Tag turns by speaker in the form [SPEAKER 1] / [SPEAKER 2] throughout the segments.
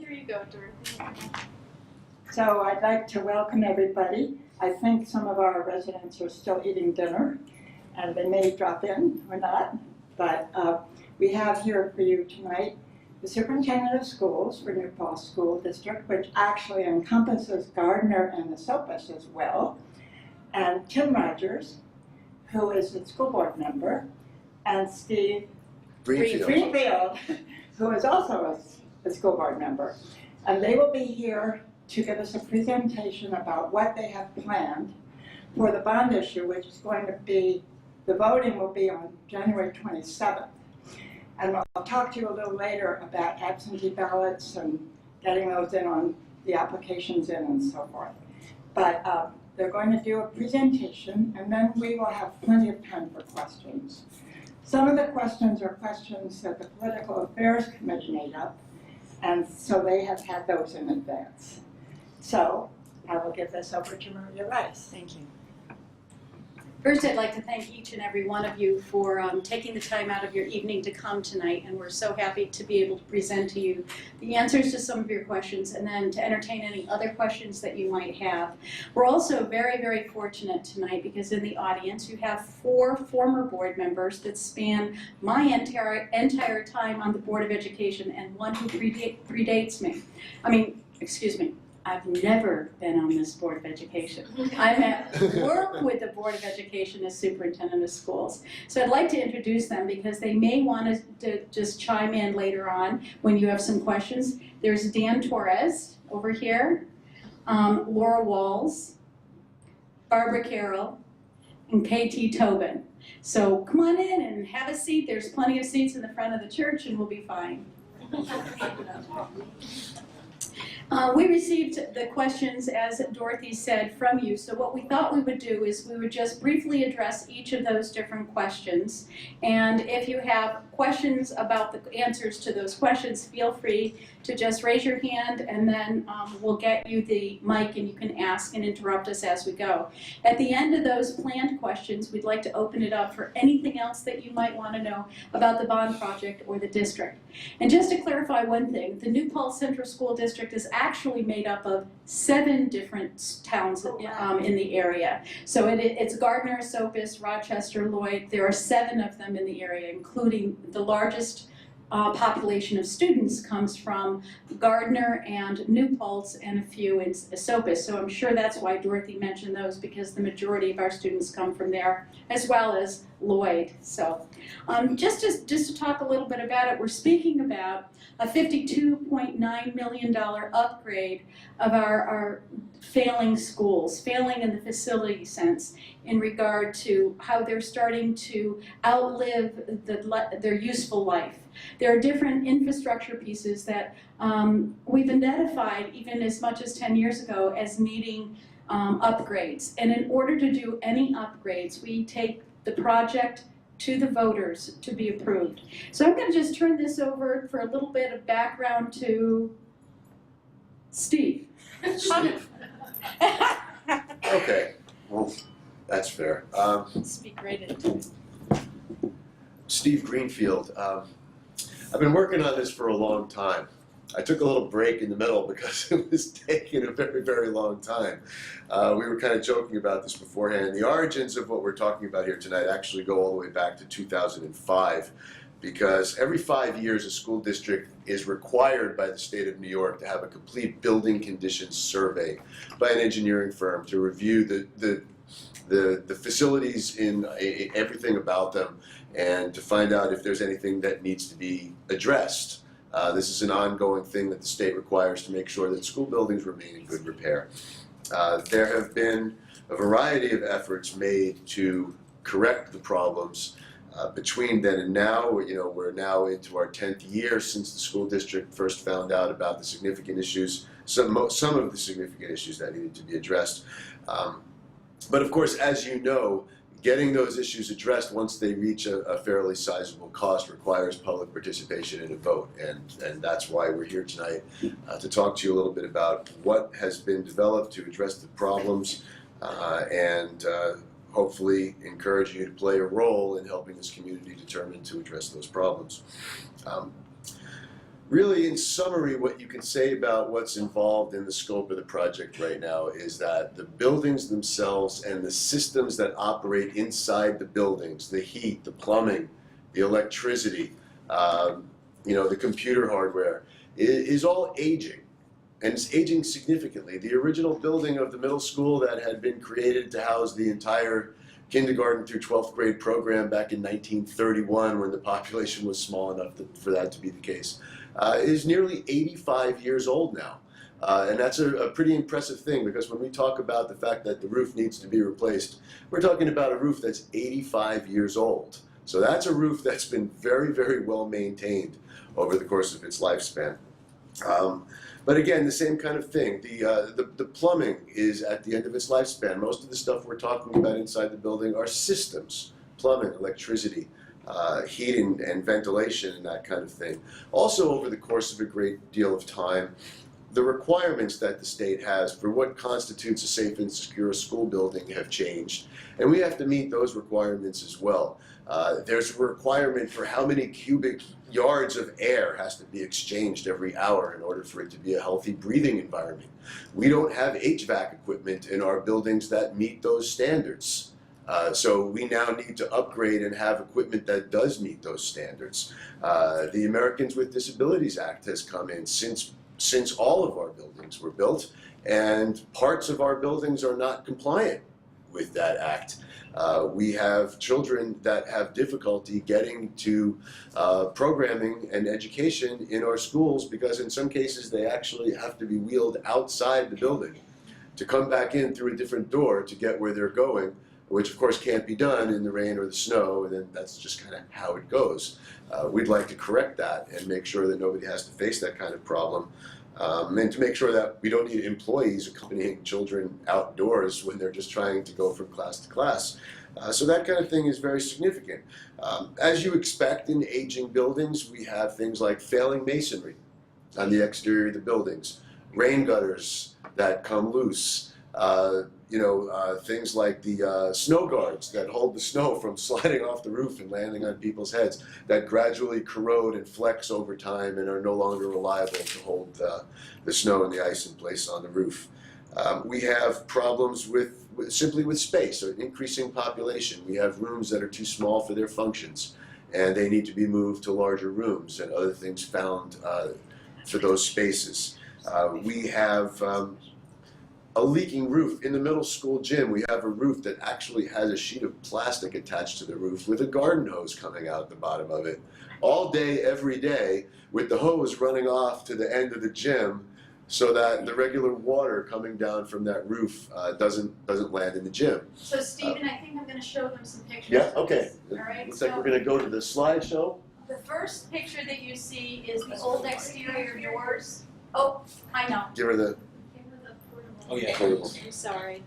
[SPEAKER 1] Here you go, Dorothy.
[SPEAKER 2] So I'd like to welcome everybody. I think some of our residents are still eating dinner, and they may drop in or not. But we have here for you tonight the Superintendent of Schools for New Paltz School District, which actually encompasses Gardner and Esopus as well, and Tim Rogers, who is a school board member, and Steve Greenfield, who is also a school board member. And they will be here to give us a presentation about what they have planned for the bond issue, which is going to be, the voting will be on January 27th. And I'll talk to you a little later about absentee ballots and getting those in on the applications in and so forth. But they're going to do a presentation, and then we will have plenty of time for questions. Some of the questions are questions that the Political Affairs Committee made up, and so they have had those in advance. So I will give this over to Maria Rice.
[SPEAKER 1] Thank you. First, I'd like to thank each and every one of you for taking the time out of your evening to come tonight, and we're so happy to be able to present to you the answers to some of your questions and then to entertain any other questions that you might have. We're also very, very fortunate tonight because in the audience you have 4 former board members that span my entire time on the Board of Education and one who predates me. Excuse me. I've never been on this Board of Education. I'm at work with the Board of Education as Superintendent of Schools. So I'd like to introduce them because they may want to just chime in later on when you have some questions. There's Dan Torres over here, Laura Walls, Barbara Carroll, and KT Tobin. So come on in and have a seat. There's plenty of seats in the front of the church and we'll be fine. We received the questions, as Dorothy said, from you. So what we thought we would do is we would just briefly address each of those different questions. And if you have questions about the answers to those questions, feel free to just raise your hand and then we'll get you the mic and you can ask and interrupt us as we go. At the end of those planned questions, we'd like to open it up for anything else that you might want to know about the bond project or the district. And just to clarify one thing, the New Paltz Central School District is actually made up of 7 different towns in the area. So it's Gardner, Esopus, Rochester, Lloyd. There are 7 of them in the area, including the largest population of students comes from Gardner and New Paltz and a few in Esopus. So I'm sure that's why Dorothy mentioned those, because the majority of our students come from there, as well as Lloyd. So just to talk a little bit about it, we're speaking about a $52.9 million upgrade of our failing schools, failing in the facility sense, in regard to how they're starting to outlive their useful life. There are different infrastructure pieces that we've identified even as much as 10 years ago as needing upgrades. And in order to do any upgrades, we take the project to the voters to be approved. So I'm going to just turn this over for a little bit of background to Steve.
[SPEAKER 3] Steve. Okay, well, that's fair.
[SPEAKER 1] Speak right into it.
[SPEAKER 3] Steve Greenfield. I've been working on this for a long time. I took a little break in the middle because it was taking a very, very long time. We were kind of joking about this beforehand. The origins of what we're talking about here tonight actually go all the way back to 2005, because every 5 years a school district is required by the state of New York to have a complete building conditions survey by an engineering firm to review the facilities in everything about them and to find out if there's anything that needs to be addressed. This is an ongoing thing that the state requires to make sure that school buildings remain in good repair. There have been a variety of efforts made to correct the problems between then and now. We're now into our 10th year since the school district first found out about the significant issues, some of the significant issues that needed to be addressed. But of course, as you know, getting those issues addressed once they reach a fairly sizable cost requires public participation in a vote, and that's why we're here tonight to talk to you a little bit about what has been developed to address the problems and hopefully encourage you to play a role in helping this community determine to address those problems. Really, in summary, what you can say about what's involved in the scope of the project right now is that the buildings themselves and the systems that operate inside the buildings, the heat, the plumbing, the electricity, the computer hardware, is all aging. And it's aging significantly. The original building of the middle school that had been created to house the entire kindergarten through 12th grade program back in 1931, when the population was small enough for that to be the case, is nearly 85 years old now. And that's a pretty impressive thing, because when we talk about the fact that the roof needs to be replaced, we're talking about a roof that's 85 years old. So that's a roof that's been very, very well maintained over the course of its lifespan. But again, the same kind of thing. The plumbing is at the end of its lifespan. Most of the stuff we're talking about inside the building are systems: plumbing, electricity, heating and ventilation, and that kind of thing. Also, over the course of a great deal of time, the requirements that the state has for what constitutes a safe and secure school building have changed, and we have to meet those requirements as well. There's a requirement for how many cubic yards of air has to be exchanged every hour in order for it to be a healthy breathing environment. We don't have HVAC equipment in our buildings that meet those standards. So we now need to upgrade and have equipment that does meet those standards. The Americans with Disabilities Act has come in since all of our buildings were built, and parts of our buildings are not compliant with that act. We have children that have difficulty getting to programming and education in our schools, because in some cases they actually have to be wheeled outside the building to come back in through a different door to get where they're going, which of course can't be done in the rain or the snow, and then that's just kind of how it goes. We'd like to correct that and make sure that nobody has to face that kind of problem. And to make sure that we don't need employees accompanying children outdoors when they're just trying to go from class to class. So that kind of thing is very significant. As you expect in aging buildings, we have things like failing masonry on the exterior of the buildings, rain gutters that come loose, things like the snow guards that hold the snow from sliding off the roof and landing on people's heads, that gradually corrode and flex over time and are no longer reliable to hold the snow and the ice in place on the roof. We have problems simply with space, or increasing population. We have rooms that are too small for their functions, and they need to be moved to larger rooms and other things found for those spaces. We have a leaking roof. In the middle school gym, we have a roof that actually has a sheet of plastic attached to the roof with a garden hose coming out the bottom of it, all day, every day, with the hose running off to the end of the gym, so that the regular water coming down from that roof doesn't land in the gym.
[SPEAKER 1] So Stephen, I think I'm going to show them some pictures.
[SPEAKER 3] Yeah,
[SPEAKER 1] of
[SPEAKER 3] okay.
[SPEAKER 1] this. All right.
[SPEAKER 3] Looks like we're going to go to the slideshow.
[SPEAKER 1] The first picture that you see is the old exterior doors. Oh, I know.
[SPEAKER 3] Give her the
[SPEAKER 4] Oh, yeah.
[SPEAKER 3] portable.
[SPEAKER 1] I'm sorry.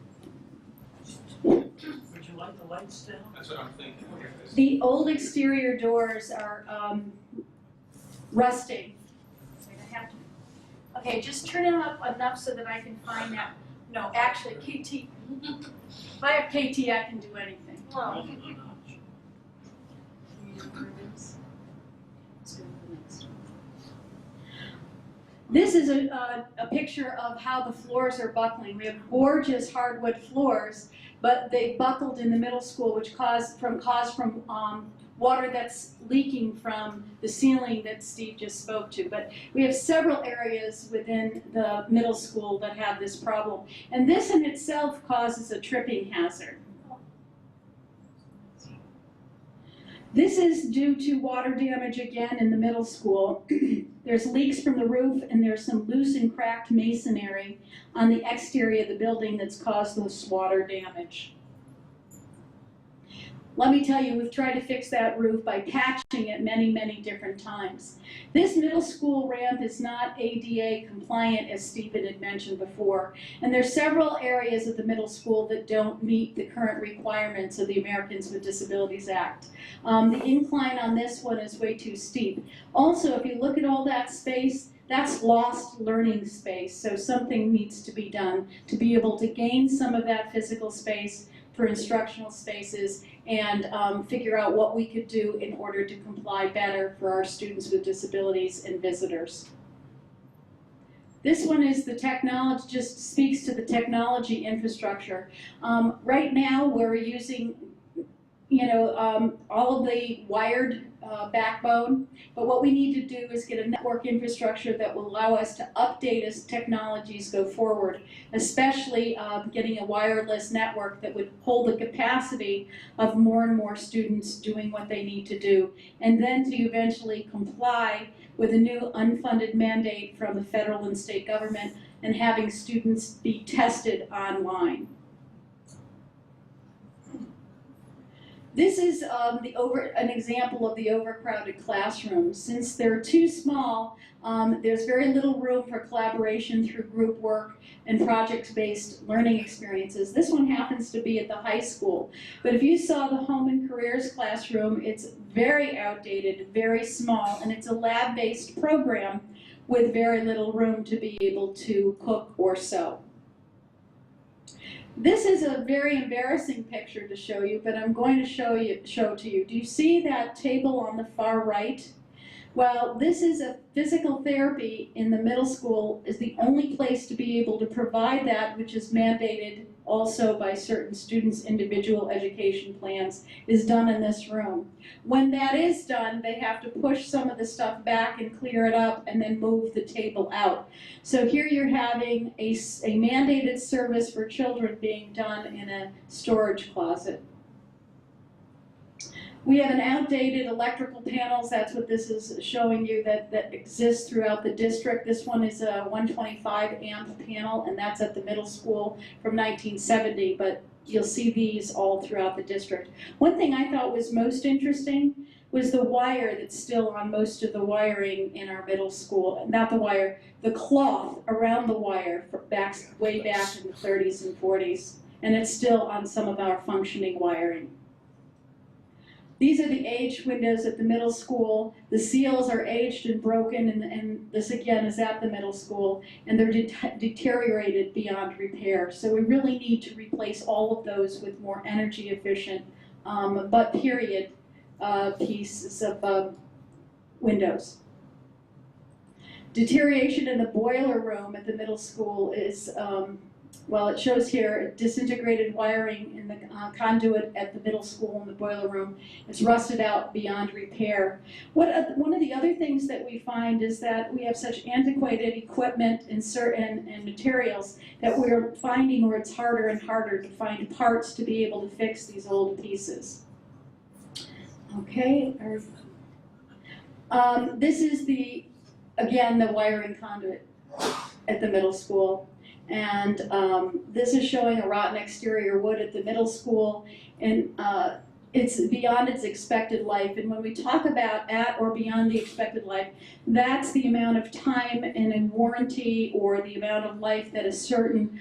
[SPEAKER 4] Would you like the lights down? That's what I'm thinking.
[SPEAKER 1] The old exterior doors are rusting. Wait, I have to. Okay, just turn it up enough so that I can find that. No, actually, KT. If I have KT, I can do anything. Oh. This is a picture of how the floors are buckling. We have gorgeous hardwood floors, but they buckled in the middle school, which caused from water that's leaking from the ceiling that Steve just spoke to. But we have several areas within the middle school that have this problem. And this in itself causes a tripping hazard. This is due to water damage again in the middle school. There's leaks from the roof, and there's some loose and cracked masonry on the exterior of the building that's caused this water damage. Let me tell you, we've tried to fix that roof by patching it many, many different times. This middle school ramp is not ADA compliant, as Stephen had mentioned before, and there's several areas of the middle school that don't meet the current requirements of the Americans with Disabilities Act. The incline on this one is way too steep. Also, if you look at all that space, that's lost learning space, so something needs to be done to be able to gain some of that physical space for instructional spaces and figure out what we could do in order to comply better for our students with disabilities and visitors. This one is the technology, just speaks to the technology infrastructure. Right now we're using all of the wired backbone, but what we need to do is get a network infrastructure that will allow us to update as technologies go forward, especially getting a wireless network that would hold the capacity of more and more students doing what they need to do, and then to eventually comply with a new unfunded mandate from the federal and state government and having students be tested online. This is an example of the overcrowded classroom. Since they're too small, there's very little room for collaboration through group work and project-based learning experiences. This one happens to be at the high school. But if you saw the home and careers classroom, it's very outdated, very small, and it's a lab-based program with very little room to be able to cook or sew. This is a very embarrassing picture to show you, but I'm going to show to you. Do you see that table on the far right? Well, this is a physical therapy in the middle school is the only place to be able to provide that, which is mandated also by certain students' individual education plans, is done in this room. When that is done, they have to push some of the stuff back and clear it up and then move the table out. So here you're having a mandated service for children being done in a storage closet. We have an outdated electrical panels. That's what this is showing you that exists throughout the district. This one is a 125 amp panel, and that's at the middle school from 1970, but you'll see these all throughout the district. One thing I thought was most interesting was the wire that's still on most of the wiring in our middle school. Not the wire, the cloth around the wire way back in the 30s and 40s, and it's still on some of our functioning wiring. These are the aged windows at the middle school. The seals are aged and broken, and this again is at the middle school, and they're deteriorated beyond repair. So we really need to replace all of those with more energy efficient, but period pieces of windows. Deterioration in the boiler room at the middle school is, well, it shows here disintegrated wiring in the conduit at the middle school in the boiler room. It's rusted out beyond repair. One of the other things that we find is that we have such antiquated equipment and materials that we're finding where it's harder and harder to find parts to be able to fix these old pieces. Okay. This is again the wiring conduit at the middle school. And this is showing a rotten exterior wood at the middle school, and it's beyond its expected life. And when we talk about at or beyond the expected life, that's the amount of time in a warranty or the amount of life that a certain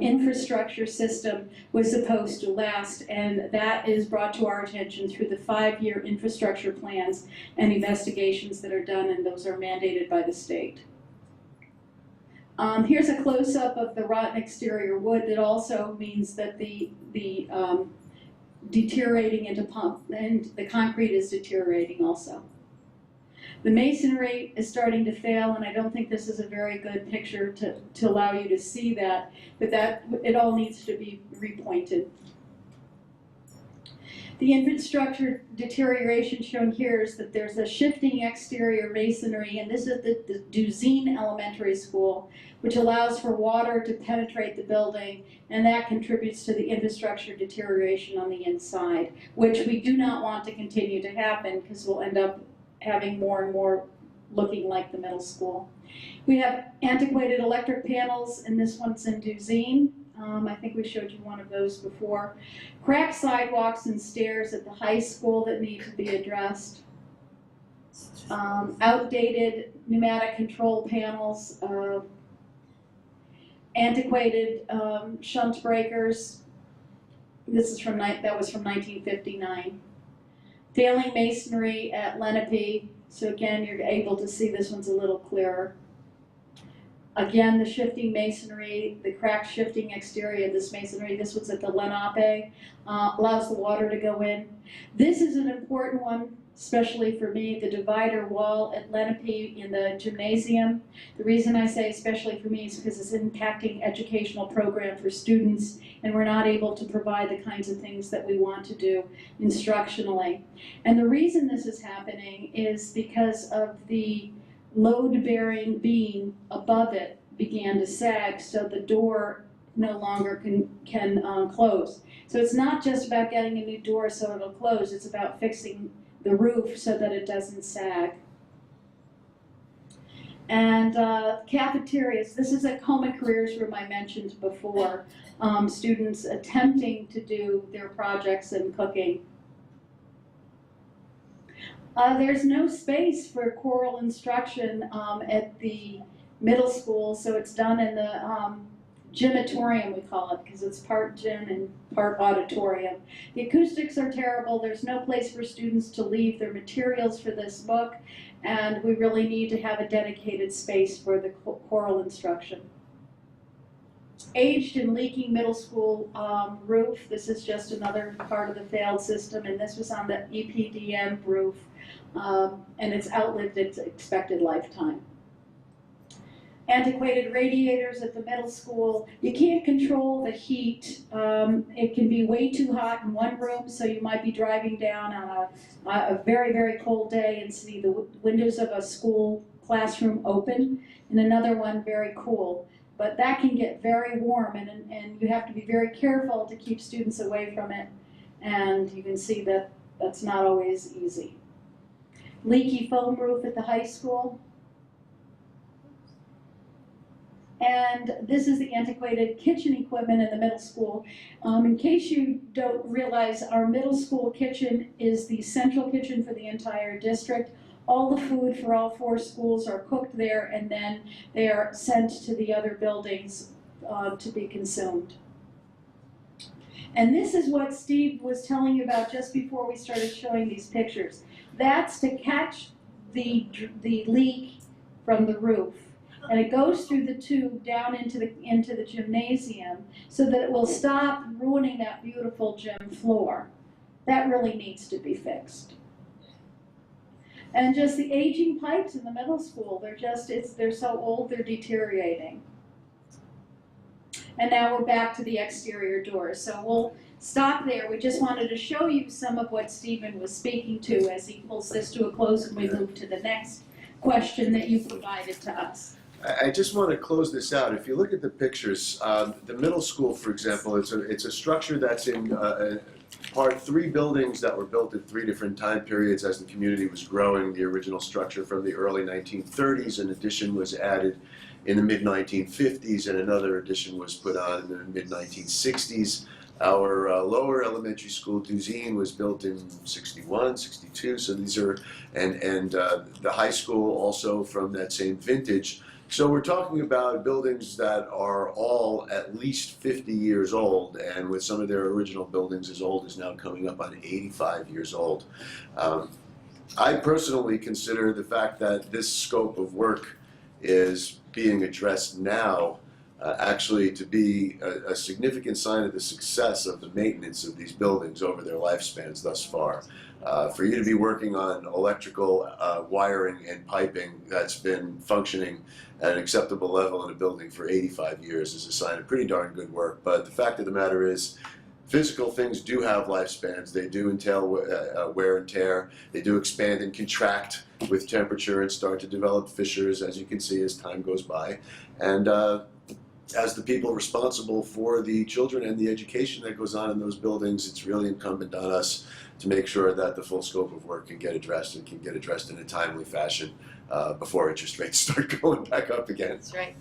[SPEAKER 1] infrastructure system was supposed to last. And that is brought to our attention through the 5-year infrastructure plans and investigations that are done, and those are mandated by the state. Here's a close-up of the rotten exterior wood. That also means that the deteriorating into pump, and the concrete is deteriorating also. The masonry is starting to fail, and I don't think this is a very good picture to allow you to see that, but it all needs to be repointed. The infrastructure deterioration shown here is that there's a shifting exterior masonry, and this is the Duzine Elementary School, which allows for water to penetrate the building, and that contributes to the infrastructure deterioration on the inside, which we do not want to continue to happen because we'll end up having more and more looking like the middle school. We have antiquated electric panels, and this one's in Duzine. I think we showed you one of those before. Cracked sidewalks and stairs at the high school that need to be addressed. Outdated pneumatic control panels. Antiquated shunt breakers. This is that was from 1959. Failing masonry at Lenape. So again, you're able to see this one's a little clearer. Again, the shifting masonry, the crack shifting exterior of this masonry, this was at the Lenape, allows the water to go in. This is an important one, especially for me, the divider wall at Lenape in the gymnasium. The reason I say especially for me is because it's impacting educational program for students, and we're not able to provide the kinds of things that we want to do instructionally. And the reason this is happening is because of the load-bearing beam above it began to sag, so the door no longer can close. So it's not just about getting a new door so it'll close, it's about fixing the roof so that it doesn't sag. And cafeterias, this is a home and careers room I mentioned before. Students attempting to do their projects and cooking. There's no space for choral instruction at the middle school, so it's done in the gymatorium, we call it, because it's part gym and part auditorium. The acoustics are terrible. There's no place for students to leave their materials for this book, and we really need to have a dedicated space for the choral instruction. Aged and leaking middle school roof. This is just another part of the failed system, and this was on the EPDM roof, and it's outlived its expected lifetime. Antiquated radiators at the middle school. You can't control the heat. It can be way too hot in one room, so you might be driving down on a very, very cold day and see the windows of a school classroom open, and another one very cool. But that can get very warm, and you have to be very careful to keep students away from it. And you can see that that's not always easy. Leaky foam roof at the high school. And this is the antiquated kitchen equipment in the middle school. In case you don't realize, our middle school kitchen is the central kitchen for the entire district. All the food for all 4 schools are cooked there, and then they are sent to the other buildings to be consumed. And this is what Steve was telling you about just before we started showing these pictures. That's to catch the leak from the roof. And it goes through the tube down into the gymnasium so that it will stop ruining that beautiful gym floor. That really needs to be fixed. And just the aging pipes in the middle school, they're so old, they're deteriorating. And now we're back to the exterior doors. So we'll stop there. We just wanted to show you some of what Stephen was speaking to as he pulls this to a close and we move to the next question that you provided to us.
[SPEAKER 3] I just want to close this out. If you look at the pictures, the middle school, for example, it's a structure that's in part 3 buildings that were built at 3 different time periods as the community was growing. The original structure from the early 1930s, an addition was added in the mid-1950s, and another addition was put on in the mid-1960s. Our lower elementary school, Duzine, was built in 61, 62, so these are, and the high school also from that same vintage. So we're talking about buildings that are all at least 50 years old, and with some of their original buildings as old as now coming up on 85 years old. I personally consider the fact that this scope of work is being addressed now actually to be a significant sign of the success of the maintenance of these buildings over their lifespans thus far. For you to be working on electrical wiring and piping that's been functioning at an acceptable level in a building for 85 years is a sign of pretty darn good work. But the fact of the matter is, physical things do have lifespans. They do entail wear and tear. They do expand and contract with temperature and start to develop fissures, as you can see, as time goes by. And as the people responsible for the children and the education that goes on in those buildings, it's really incumbent on us to make sure that the full scope of work can get addressed and can get addressed in a timely fashion before interest rates start going back up again.
[SPEAKER 1] That's right.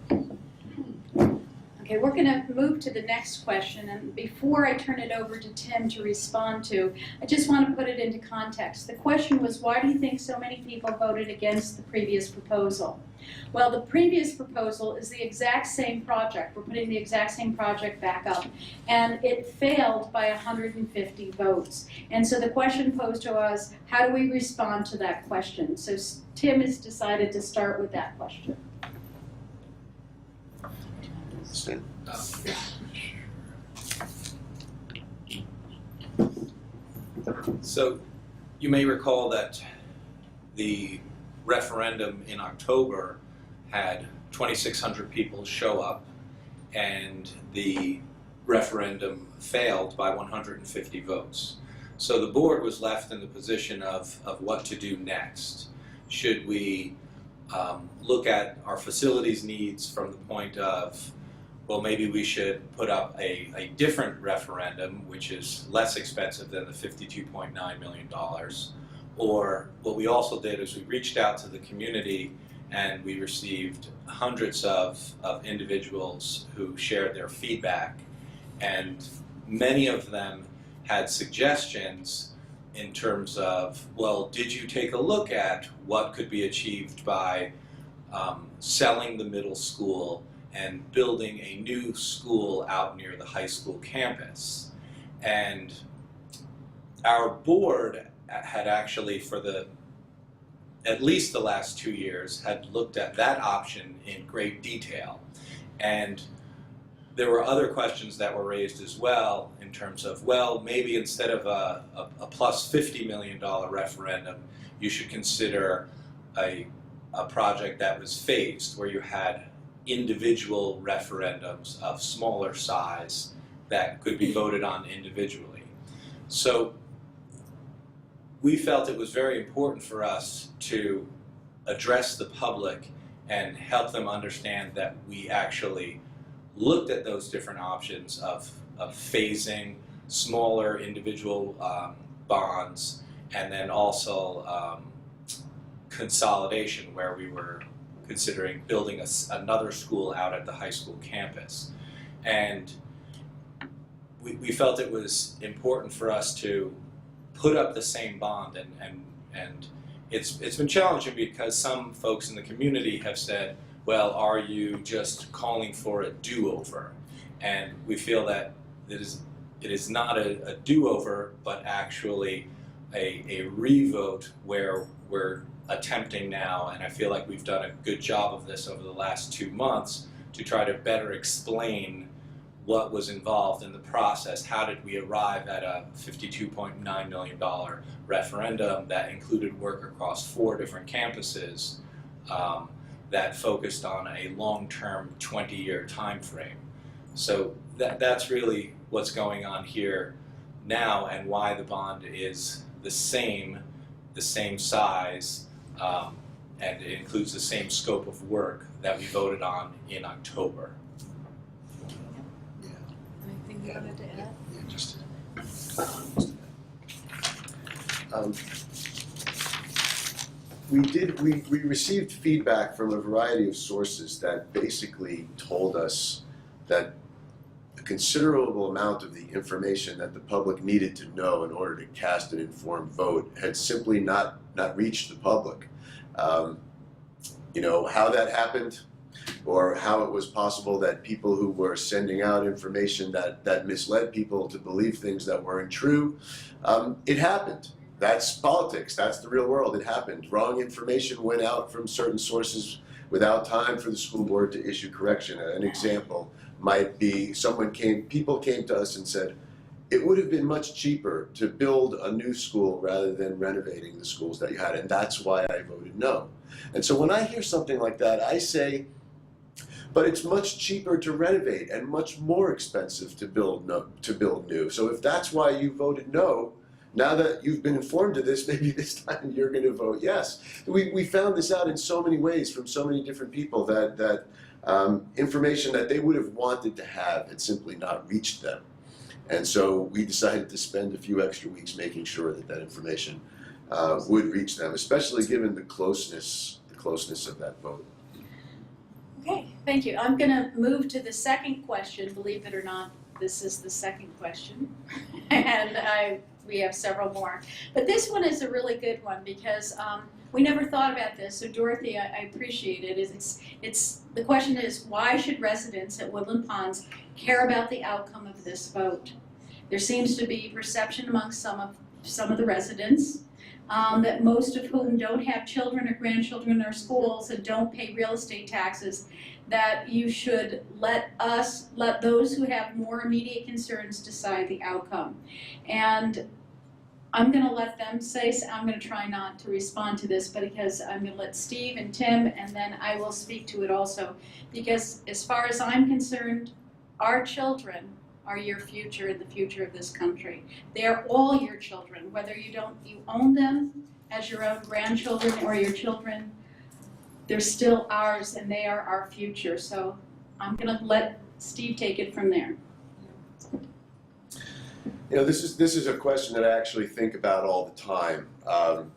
[SPEAKER 1] Thank you. Okay, we're going to move to the next question, and before I turn it over to Tim to respond to, I just want to put it into context. The question was, why do you think so many people voted against the previous proposal? Well, the previous proposal is the exact same project. We're putting the exact same project back up, and it failed by 150 votes. And so the question posed to us, how do we respond to that question? So Tim has decided to start with that question.
[SPEAKER 3] Stan?
[SPEAKER 5] So you may recall that the referendum in October had 2,600 people show up, and the referendum failed by 150 votes. So the board was left in the position of what to do next. Should we look at our facilities needs from the point of, well, maybe we should put up a different referendum, which is less expensive than the $52.9 million. Or what we also did is we reached out to the community and we received hundreds of individuals who shared their feedback. And many of them had suggestions in terms of, well, did you take a look at what could be achieved by selling the middle school and building a new school out near the high school campus? And our board had actually, for at least the last 2 years, had looked at that option in great detail. And there were other questions that were raised as well in terms of, well, maybe instead of a plus $50 million referendum, you should consider a project that was phased, where you had individual referendums of smaller size that could be voted on individually. So we felt it was very important for us to address the public and help them understand that we actually looked at those different options of phasing smaller individual bonds, and then also consolidation, where we were considering building another school out at the high school campus. And we felt it was important for us to put up the same bond, and it's been challenging because some folks in the community have said, well, are you just calling for a do-over? And we feel that it is not a do-over, but actually a revote where we're attempting now, and I feel like we've done a good job of this over the last 2 months, to try to better explain what was involved in the process. How did we arrive at a $52.9 million referendum that included work across 4 different campuses that focused on a long-term 20-year time frame? So that's really what's going on here now, and why the bond is the same size, and it includes the same scope of work that we voted on in October.
[SPEAKER 1] Anything you wanted to add?
[SPEAKER 3] Yeah, just we received feedback from a variety of sources that basically told us that a considerable amount of the information that the public needed to know in order to cast an informed vote had simply not reached the public. You know, how that happened, or how it was possible that people who were sending out information that misled people to believe things that weren't true, it happened. That's politics. That's the real world. It happened. Wrong information went out from certain sources without time for the school board to issue correction. An example might be people came to us and said, it would have been much cheaper to build a new school rather than renovating the schools that you had, and that's why I voted no. And so when I hear something like that, I say, but it's much cheaper to renovate and much more expensive to build new. So if that's why you voted no, now that you've been informed of this, maybe this time you're going to vote yes. We found this out in so many ways from so many different people that information that they would have wanted to have had simply not reached them. And so we decided to spend a few extra weeks making sure that information would reach them, especially given the closeness of that vote.
[SPEAKER 1] Okay, thank you. I'm going to move to the second question. Believe it or not, this is the second question, and we have several more. But this one is a really good one because we never thought about this. So Dorothy, I appreciate it. The question is, why should residents at Woodland Ponds care about the outcome of this vote? There seems to be perception among some of the residents that most of whom don't have children or grandchildren in our schools and don't pay real estate taxes, that you should let those who have more immediate concerns decide the outcome. And I'm gonna let them say, I'm gonna try not to respond to this, but because I'm gonna let Steve and Tim, and then I will speak to it also. Because as far as I'm concerned, our children are your future and the future of this country. They are all your children, whether you own them as your own grandchildren or your children, they're still ours and they are our future. So I'm gonna let Steve take it from there.
[SPEAKER 3] You know, this is a question that I actually think about all the time,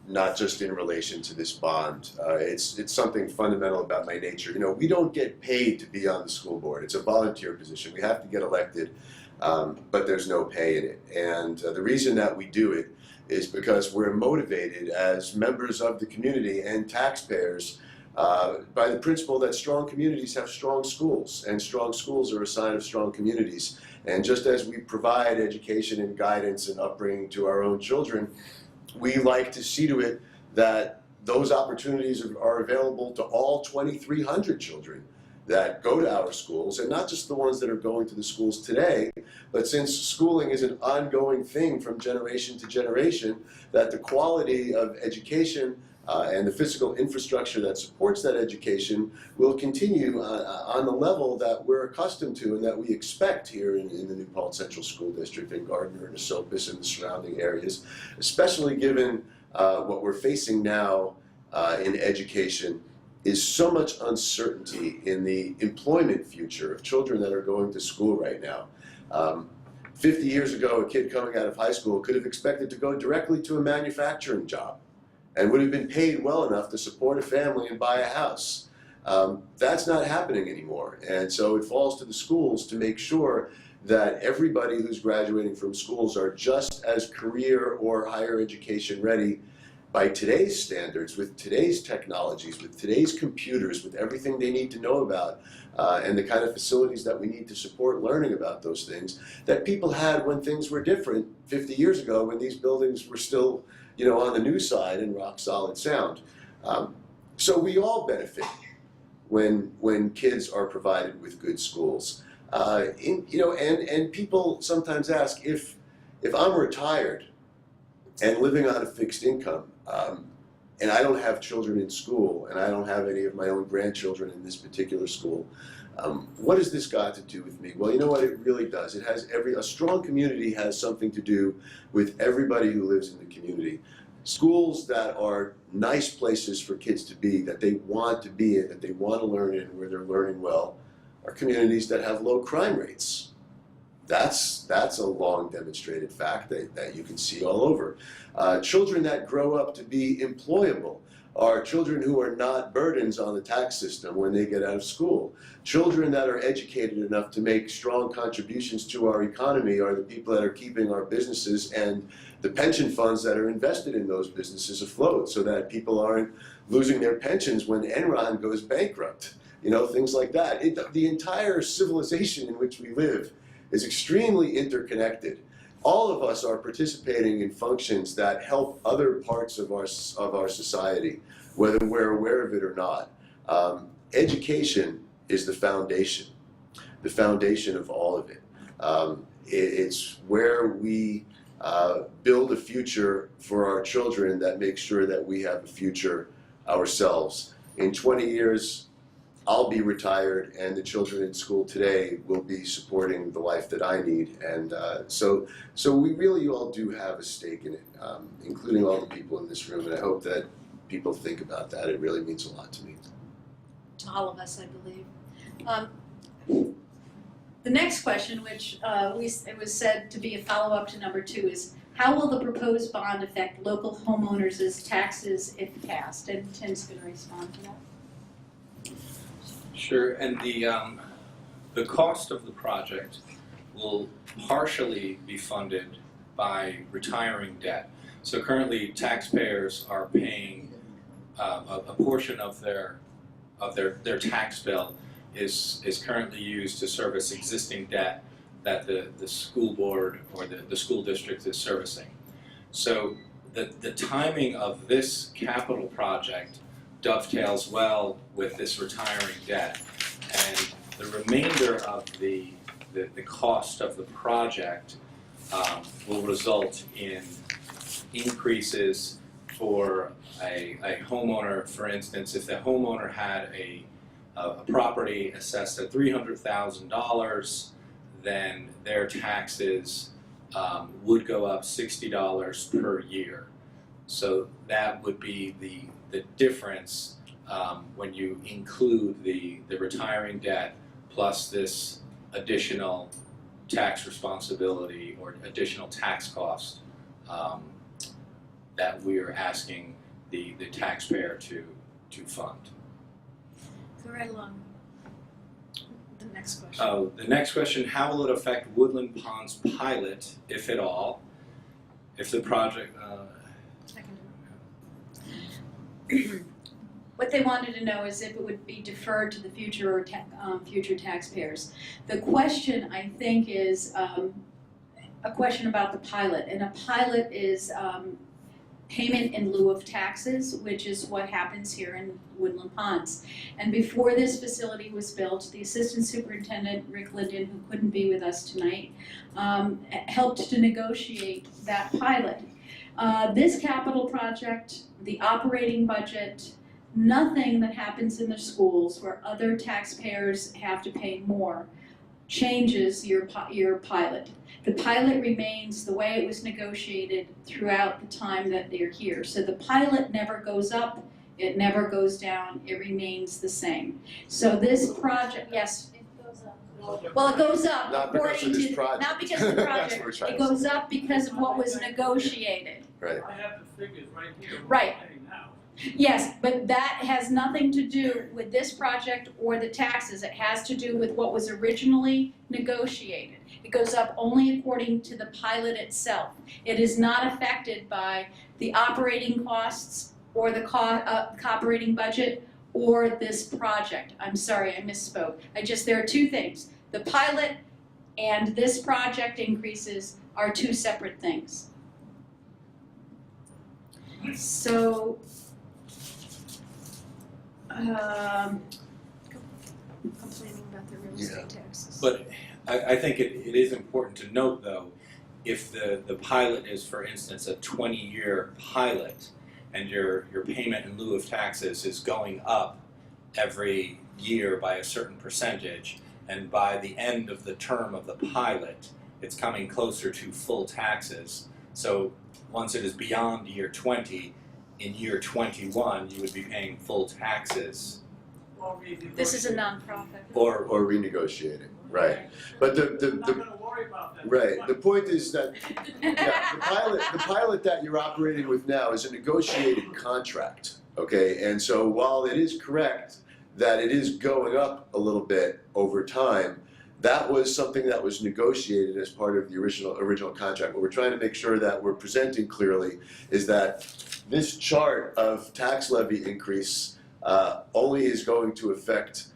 [SPEAKER 3] not just in relation to this bond. It's something fundamental about my nature. You know, we don't get paid to be on the school board. It's a volunteer position. We have to get elected, but there's no pay in it. And the reason that we do it is because we're motivated as members of the community and taxpayers by the principle that strong communities have strong schools, and strong schools are a sign of strong communities. And just as we provide education and guidance and upbringing to our own children, we like to see to it that those opportunities are available to all 2,300 children that go to our schools, and not just the ones that are going to the schools today, but since schooling is an ongoing thing from generation to generation, that the quality of education and the physical infrastructure that supports that education will continue on the level that we're accustomed to and that we expect here in the New Paltz Central School District, in Gardner and Esopus and the surrounding areas, especially given what we're facing now in education is so much uncertainty in the employment future of children that are going to school right now. 50 years ago, a kid coming out of high school could have expected to go directly to a manufacturing job and would have been paid well enough to support a family and buy a house. That's not happening anymore. And so it falls to the schools to make sure that everybody who's graduating from schools are just as career or higher education ready by today's standards, with today's technologies, with today's computers, with everything they need to know about, and the kind of facilities that we need to support learning about those things that people had when things were different 50 years ago, when these buildings were still, you know, on the new side and rock solid sound. So we all benefit when kids are provided with good schools. And people sometimes ask, if I'm retired and living on a fixed income, and I don't have children in school, and I don't have any of my own grandchildren in this particular school, what has this got to do with me? Well, you know what, it really does. It has a strong community has something to do with everybody who lives in the community. Schools that are nice places for kids to be, that they want to be in, that they want to learn in, where they're learning well, are communities that have low crime rates. That's a long demonstrated fact that you can see all over. Children that grow up to be employable are children who are not burdens on the tax system when they get out of school. Children that are educated enough to make strong contributions to our economy are the people that are keeping our businesses and the pension funds that are invested in those businesses afloat, so that people aren't losing their pensions when Enron goes bankrupt. You know, things like that. The entire civilization in which we live is extremely interconnected. All of us are participating in functions that help other parts of our society, whether we're aware of it or not. Education is the foundation of all of it. It's where we build a future for our children that makes sure that we have a future ourselves. In 20 years, I'll be retired, and the children in school today will be supporting the life that I need. And so we really all do have a stake in it, including all the people in this room. And I hope that people think about that. It really means a lot to me.
[SPEAKER 1] To all of us, I believe. The next question, which it was said to be a follow-up to number 2, is how will the proposed bond affect local homeowners' taxes if passed? And Tim's going to respond to that.
[SPEAKER 5] Sure, and the cost of the project will partially be funded by retiring debt. So currently, taxpayers are paying a portion of their tax bill is currently used to service existing debt that the school board or the school district is servicing. So the timing of this capital project dovetails well with this retiring debt. And the remainder of the cost of the project will result in increases for a homeowner. For instance, if the homeowner had a property assessed at $300,000, then their taxes would go up $60 per year. So that would be the difference when you include the retiring debt plus this additional tax responsibility or additional tax cost that we are asking the taxpayer to fund.
[SPEAKER 1] Go right along. The next question.
[SPEAKER 5] Oh, the next question, how will it affect Woodland Pond's pilot, if at all, if the project,
[SPEAKER 1] I can do it. What they wanted to know is if it would be deferred to the future or future taxpayers. The question, I think, is a question about the pilot, and a pilot is payment in lieu of taxes, which is what happens here in Woodland Ponds. And before this facility was built, the Assistant Superintendent, Rick Linden, who couldn't be with us tonight, helped to negotiate that pilot. This capital project, the operating budget, nothing that happens in the schools where other taxpayers have to pay more changes your pilot. The pilot remains the way it was negotiated throughout the time that they're here. So the pilot never goes up, it never goes down, it remains the same. So this project, yes?
[SPEAKER 6] It goes up.
[SPEAKER 1] Well, it goes up
[SPEAKER 3] Not because
[SPEAKER 1] according
[SPEAKER 3] of this
[SPEAKER 1] to,
[SPEAKER 3] project.
[SPEAKER 1] not because of the
[SPEAKER 3] That's what we're
[SPEAKER 1] project,
[SPEAKER 3] trying
[SPEAKER 1] it
[SPEAKER 3] to
[SPEAKER 1] goes up because of what was negotiated.
[SPEAKER 3] Right.
[SPEAKER 4] I have the figures right here.
[SPEAKER 1] Right.
[SPEAKER 4] What we're paying now.
[SPEAKER 1] Yes, but that has nothing to do with this project or the taxes. It has to do with what was originally negotiated. It goes up only according to the pilot itself. It is not affected by the operating costs or the operating budget or this project. I'm sorry, I misspoke. There are two things. The pilot and this project increases are two separate things. So, complaining about the real estate taxes.
[SPEAKER 5] but I think it is important to note though, if the pilot is, for instance, a 20-year pilot and your payment in lieu of taxes is going up every year by a certain percentage, and by the end of the term of the pilot, it's coming closer to full taxes. So once it is beyond year 20, in year 21, you would be paying full taxes.
[SPEAKER 1] This is a nonprofit.
[SPEAKER 3] Or renegotiating, right. But
[SPEAKER 4] I'm not gonna worry about that.
[SPEAKER 3] right, the point is that the pilot that you're operating with now is a negotiated contract, okay? And so while it is correct that it is going up a little bit over time, that was something that was negotiated as part of the original contract. What we're trying to make sure that we're presenting clearly is that this chart of tax levy increase only is going to affect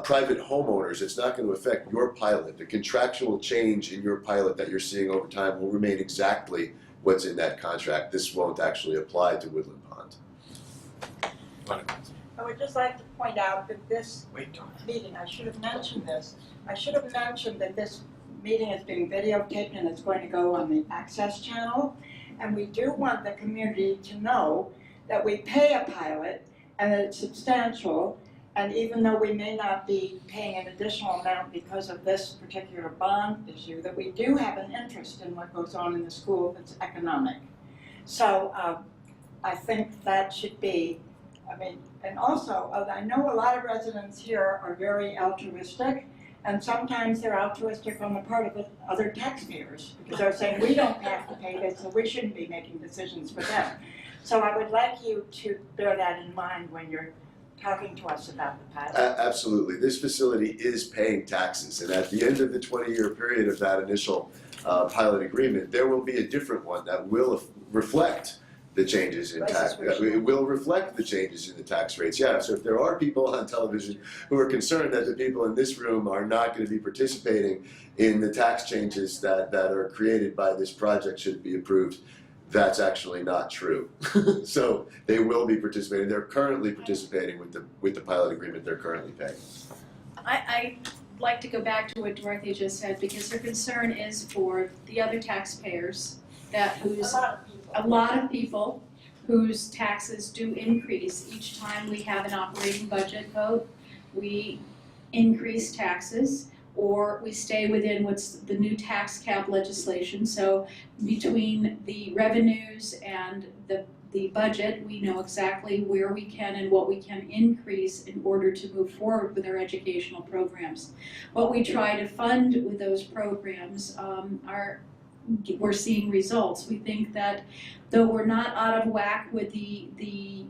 [SPEAKER 3] private homeowners. It's not going to affect your pilot. The contractual change in your pilot that you're seeing over time will remain exactly what's in that contract. This won't actually apply to Woodland Pond.
[SPEAKER 2] I would just like to point out that this meeting, I should have mentioned this. I should have mentioned that this meeting is being videotaped and it's going to go on the Access channel. And we do want the community to know that we pay a pilot and that it's substantial. And even though we may not be paying an additional amount because of this particular bond issue, that we do have an interest in what goes on in the school that's economic. So I think that should be, and also, I know a lot of residents here are very altruistic, and sometimes they're altruistic on the part of other taxpayers, because they're saying, we don't have to pay this, so we shouldn't be making decisions for them. So I would like you to bear that in mind when you're talking to us about the pilot.
[SPEAKER 3] Absolutely. This facility is paying taxes, and at the end of the 20-year period of that initial pilot agreement, there will be a different one that will reflect the changes in tax. It will reflect the changes in the tax rates. Yeah, so if there are people on television who are concerned that the people in this room are not going to be participating in the tax changes that are created by this project should be approved, That's actually not true. So they will be participating. They're currently participating with the pilot agreement they're currently paying.
[SPEAKER 1] I'd like to go back to what Dorothy just said, because her concern is for the other taxpayers a lot of people whose taxes do increase. Each time we have an operating budget vote, we increase taxes, or we stay within what's the new tax cap legislation. So between the revenues and the budget, we know exactly where we can and what we can increase in order to move forward with our educational programs. What we try to fund with those programs we're seeing results. We think that though we're not out of whack with the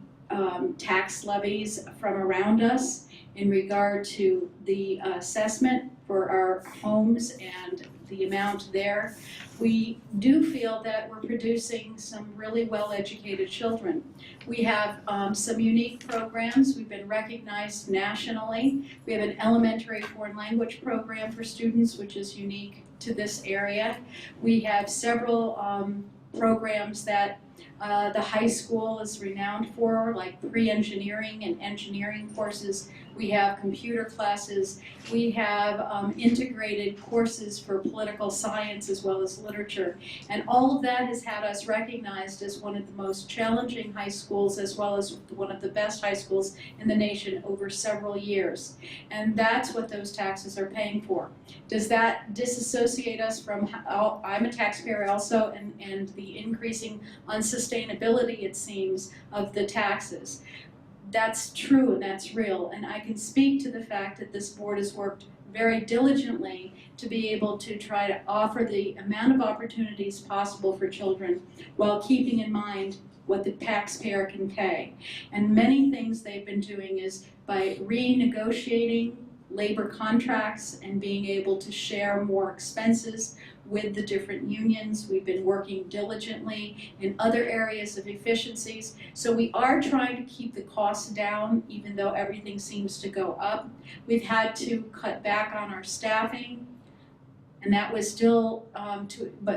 [SPEAKER 1] tax levies from around us in regard to the assessment for our homes and the amount there, we do feel that we're producing some really well-educated children. We have some unique programs. We've been recognized nationally. We have an elementary foreign language program for students, which is unique to this area. We have several programs that the high school is renowned for, like pre-engineering and engineering courses. We have computer classes. We have integrated courses for political science as well as literature. And all of that has had us recognized as one of the most challenging high schools as well as one of the best high schools in the nation over several years. And that's what those taxes are paying for. Does that disassociate us from, I'm a taxpayer also, and the increasing unsustainability, it seems, of the taxes? That's true and that's real, and I can speak to the fact that this board has worked very diligently to be able to try to offer the amount of opportunities possible for children while keeping in mind what the taxpayer can pay. And many things they've been doing is by renegotiating labor contracts and being able to share more expenses with the different unions. We've been working diligently in other areas of efficiencies. So we are trying to keep the costs down even though everything seems to go up. We've had to cut back on our staffing, and that was still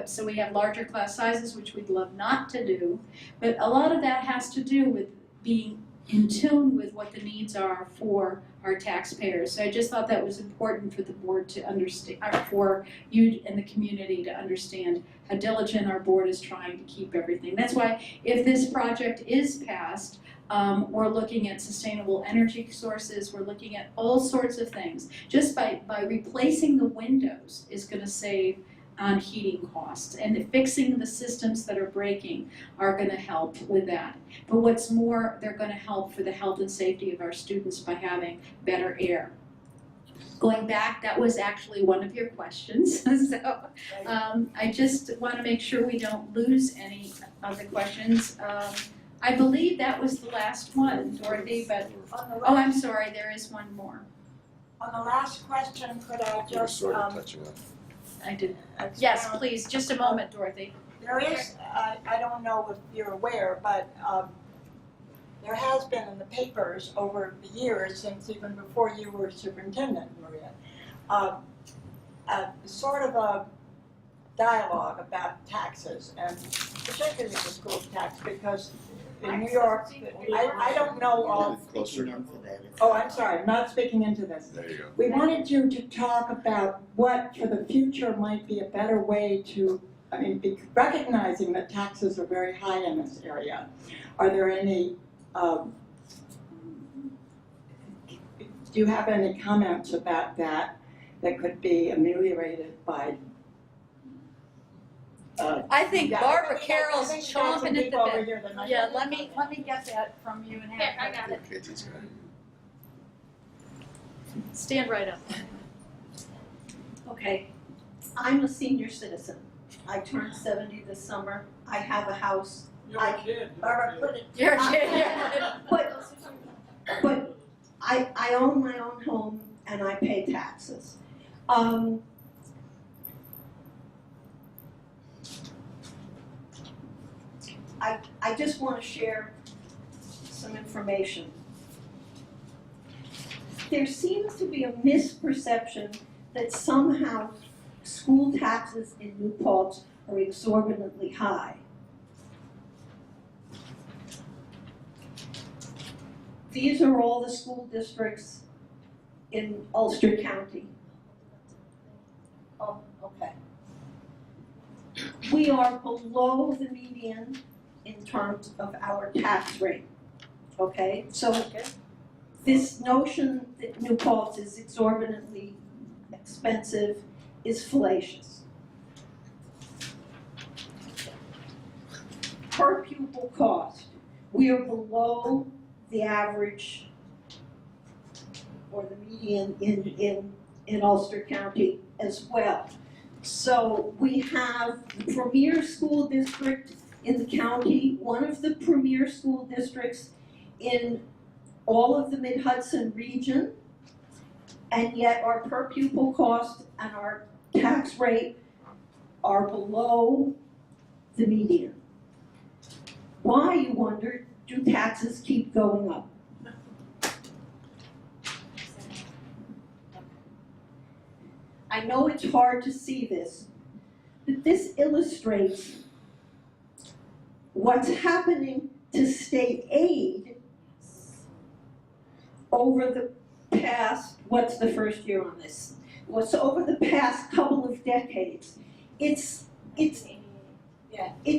[SPEAKER 1] so we have larger class sizes, which we'd love not to do. But a lot of that has to do with being in tune with what the needs are for our taxpayers. So I just thought that was important for the board to understand, for you and the community to understand how diligent our board is trying to keep everything. That's why if this project is passed, we're looking at sustainable energy sources, we're looking at all sorts of things. Just by replacing the windows is going to save on heating costs, and fixing the systems that are breaking are going to help with that. But what's more, they're going to help for the health and safety of our students by having better air. Going back, that was actually one of your questions, so I just want to make sure we don't lose any of the questions. I believe that was the last one, Dorothy, but, oh, I'm sorry, there is one more.
[SPEAKER 2] On the last question, could I
[SPEAKER 3] We're
[SPEAKER 2] just
[SPEAKER 3] sort of touching on.
[SPEAKER 1] I did. Yes, please, just a moment, Dorothy.
[SPEAKER 2] There is, I don't know if you're aware, but there has been in the papers over the years, since even before you were superintendent, Maria, sort of a dialogue about taxes, and particularly the school tax, because in New York, I don't know all.
[SPEAKER 3] Closer.
[SPEAKER 2] Oh, I'm sorry, I'm not speaking into this.
[SPEAKER 3] There you go.
[SPEAKER 2] We wanted you to talk about what for the future might be a better way to, recognizing that taxes are very high in this area. Are there any, do you have any comments about that could be ameliorated by
[SPEAKER 1] I think Barbara Carroll's
[SPEAKER 2] I think
[SPEAKER 1] chomping at
[SPEAKER 2] people over
[SPEAKER 1] the bit.
[SPEAKER 2] here that might
[SPEAKER 1] Yeah,
[SPEAKER 2] have
[SPEAKER 1] let me
[SPEAKER 2] comments.
[SPEAKER 1] get that from you and have.
[SPEAKER 6] Here, I got it.
[SPEAKER 3] Okay, that's good.
[SPEAKER 1] Stand right up.
[SPEAKER 6] Okay, I'm a senior citizen. I turned 70 this summer. I have a house.
[SPEAKER 4] You're a kid.
[SPEAKER 6] Barbara, put it.
[SPEAKER 1] You're a kid, yeah.
[SPEAKER 6] But I own my own home and I pay taxes. I just want to share some information. There seems to be a misperception that somehow school taxes in New Paltz are exorbitantly high. These are all the school districts in Ulster County. Oh, okay. We are below the median in terms of our tax rate, okay? So this notion that New Paltz is exorbitantly expensive is fallacious. Per pupil cost, we are below the average or the median in Ulster County as well. So we have the premier school district in the county, one of the premier school districts in all of the Mid-Hudson region, and yet our per pupil cost and our tax rate are below the median. Why, you wonder, do taxes keep going up? I know it's hard to see this, but this illustrates what's happening to state aid over the past, what's the first year on this? What's over the past couple of decades. It's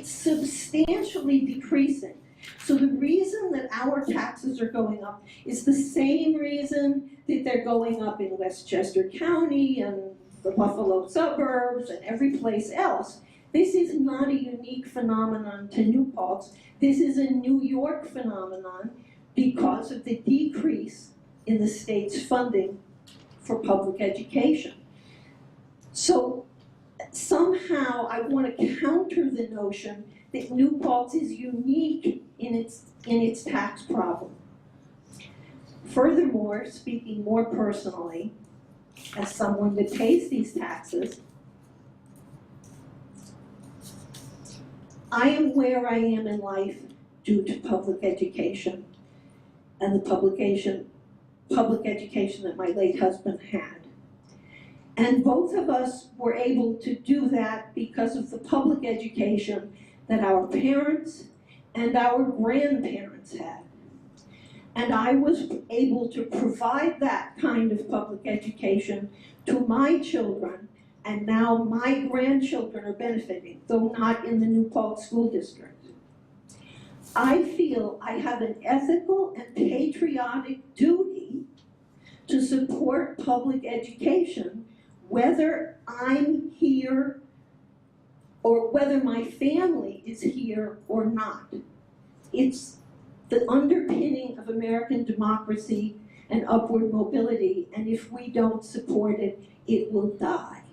[SPEAKER 6] substantially decreasing. So the reason that our taxes are going up is the same reason that they're going up in Westchester County and the Buffalo suburbs and every place else. This is not a unique phenomenon to New Paltz. This is a New York phenomenon because of the decrease in the state's funding for public education. So somehow I want to counter the notion that New Paltz is unique in its tax problem. Furthermore, speaking more personally, as someone that pays these taxes, I am where I am in life due to public education and the public education that my late husband had. And both of us were able to do that because of the public education that our parents and our grandparents had. And I was able to provide that kind of public education to my children, and now my grandchildren are benefiting, though not in the New Paltz School District. I feel I have an ethical and patriotic duty to support public education, whether I'm here or whether my family is here or not. It's the underpinning of American democracy and upward mobility, and if we don't support it, it will die.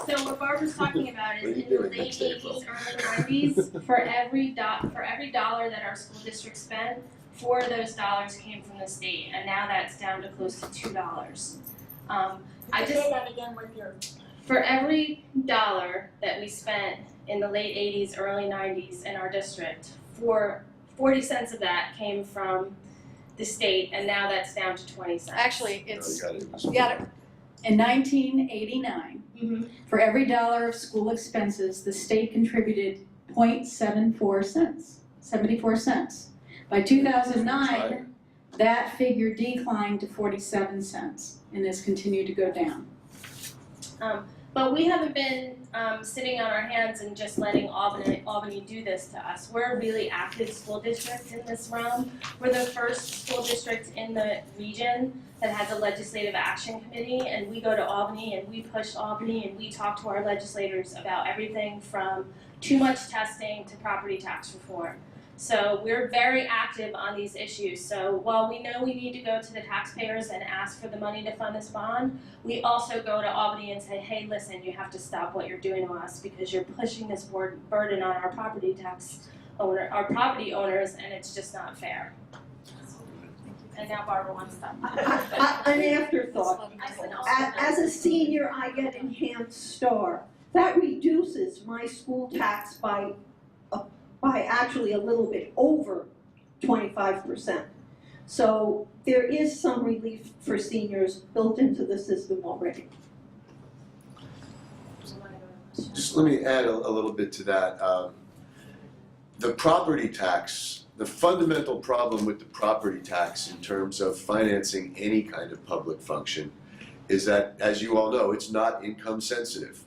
[SPEAKER 7] So what Barbara's talking about is in the late 80s, early 90s, for every dollar that our school district spent, 4 of those dollars came from the state, and now that's down to close to $2.
[SPEAKER 8] Say that again with your.
[SPEAKER 7] For every dollar that we spent in the late 80s, early 90s in our district, 40 cents of that came from the state, and now that's down to 20 cents.
[SPEAKER 1] Actually, it's,
[SPEAKER 3] Oh, you
[SPEAKER 1] you got it. In 1989, for every dollar of school expenses, the state contributed 0.74 cents, 74 cents. By 2009, that figure declined to 47 cents and has continued to go down.
[SPEAKER 7] But we haven't been sitting on our hands and just letting Albany do this to us. We're a really active school district in this realm. We're the first school district in the region that has a legislative action committee, and we go to Albany and we push Albany and we talk to our legislators about everything from too much testing to property tax reform. So we're very active on these issues. So while we know we need to go to the taxpayers and ask for the money to fund this bond, we also go to Albany and say, hey, listen, you have to stop what you're doing to us because you're pushing this burden on our property owners, and it's just not fair. And now Barbara wants to.
[SPEAKER 6] An afterthought. As a senior, I get enhanced STAR. That reduces my school tax by actually a little bit over 25%. So there is some relief for seniors built into the system already.
[SPEAKER 3] Just let me add a little bit to that. the property tax, the fundamental problem with the property tax in terms of financing any kind of public function is that, as you all know, it's not income sensitive.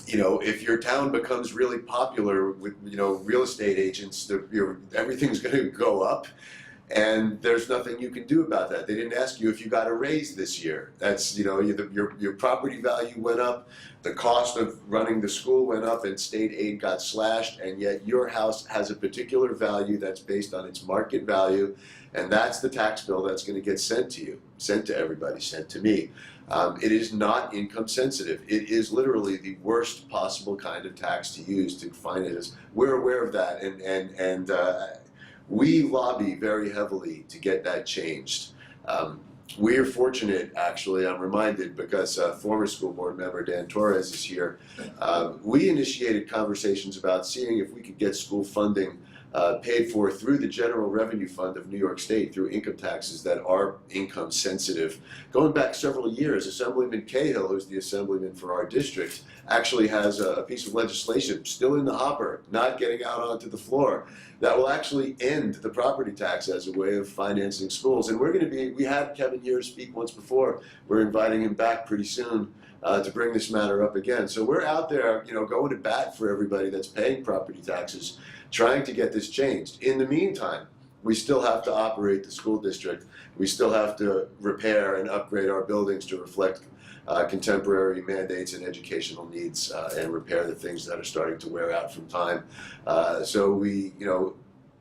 [SPEAKER 3] You know, if your town becomes really popular with, you know, real estate agents, everything's going to go up, and there's nothing you can do about that. They didn't ask you if you got a raise this year. That's, you know, your property value went up, the cost of running the school went up, and state aid got slashed, and yet your house has a particular value that's based on its market value, and that's the tax bill that's going to get sent to you, sent to everybody, sent to me. It is not income sensitive. It is literally the worst possible kind of tax to use to finance. We're aware of that, and we lobby very heavily to get that changed. We are fortunate, actually, I'm reminded, because former school board member Dan Torres is here. We initiated conversations about seeing if we could get school funding paid for through the General Revenue Fund of New York State through income taxes that are income sensitive. Going back several years, Assemblyman Cahill, who's the assemblyman for our district, actually has a piece of legislation still in the hopper, not getting out onto the floor, that will actually end the property tax as a way of financing schools. And we had Kevin here speak once before. We're inviting him back pretty soon to bring this matter up again. So we're out there, you know, going to bat for everybody that's paying property taxes, trying to get this changed. In the meantime, we still have to operate the school district. We still have to repair and upgrade our buildings to reflect contemporary mandates and educational needs, and repair the things that are starting to wear out from time. So we, you know,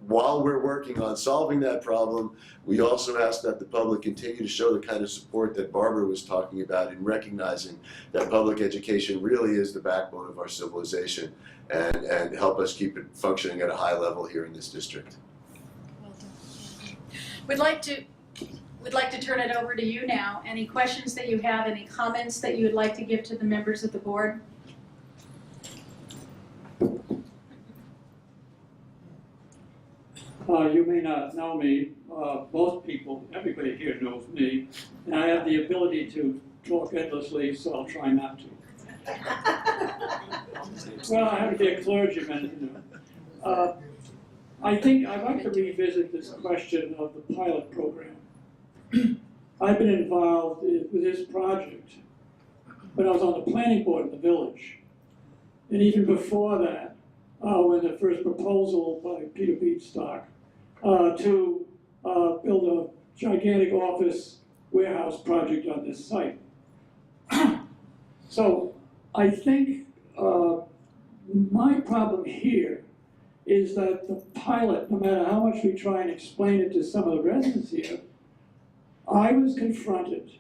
[SPEAKER 3] while we're working on solving that problem, we also ask that the public continue to show the kind of support that Barbara was talking about in recognizing that public education really is the backbone of our civilization, and help us keep it functioning at a high level here in this district.
[SPEAKER 1] Well done. We'd like to turn it over to you now. Any questions that you have, any comments that you would like to give to the members of the board?
[SPEAKER 4] You may not know me. Most people, everybody here knows me, and I have the ability to talk endlessly, so I'll try not to. Well, I have to be a clergyman, you know. I think I'd like to revisit this question of the pilot program. I've been involved with this project when I was on the planning board in the village. And even before that, when the first proposal by Peter Beastock to build a gigantic office warehouse project on this site. So I think my problem here is that the pilot, no matter how much we try and explain it to some of the residents here, I was confronted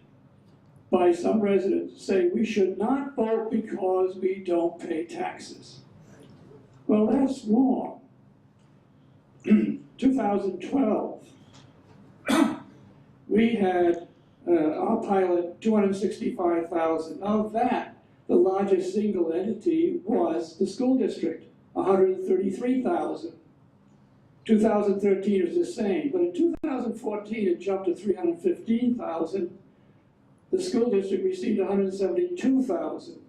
[SPEAKER 4] by some residents saying we should not vote because we don't pay taxes. Well, that's wrong. 2012, we had our pilot, 265,000. Of that, the largest single entity was the school district, 133,000. 2013 was the same, but in 2014 it jumped to 315,000. The school district received 172,000.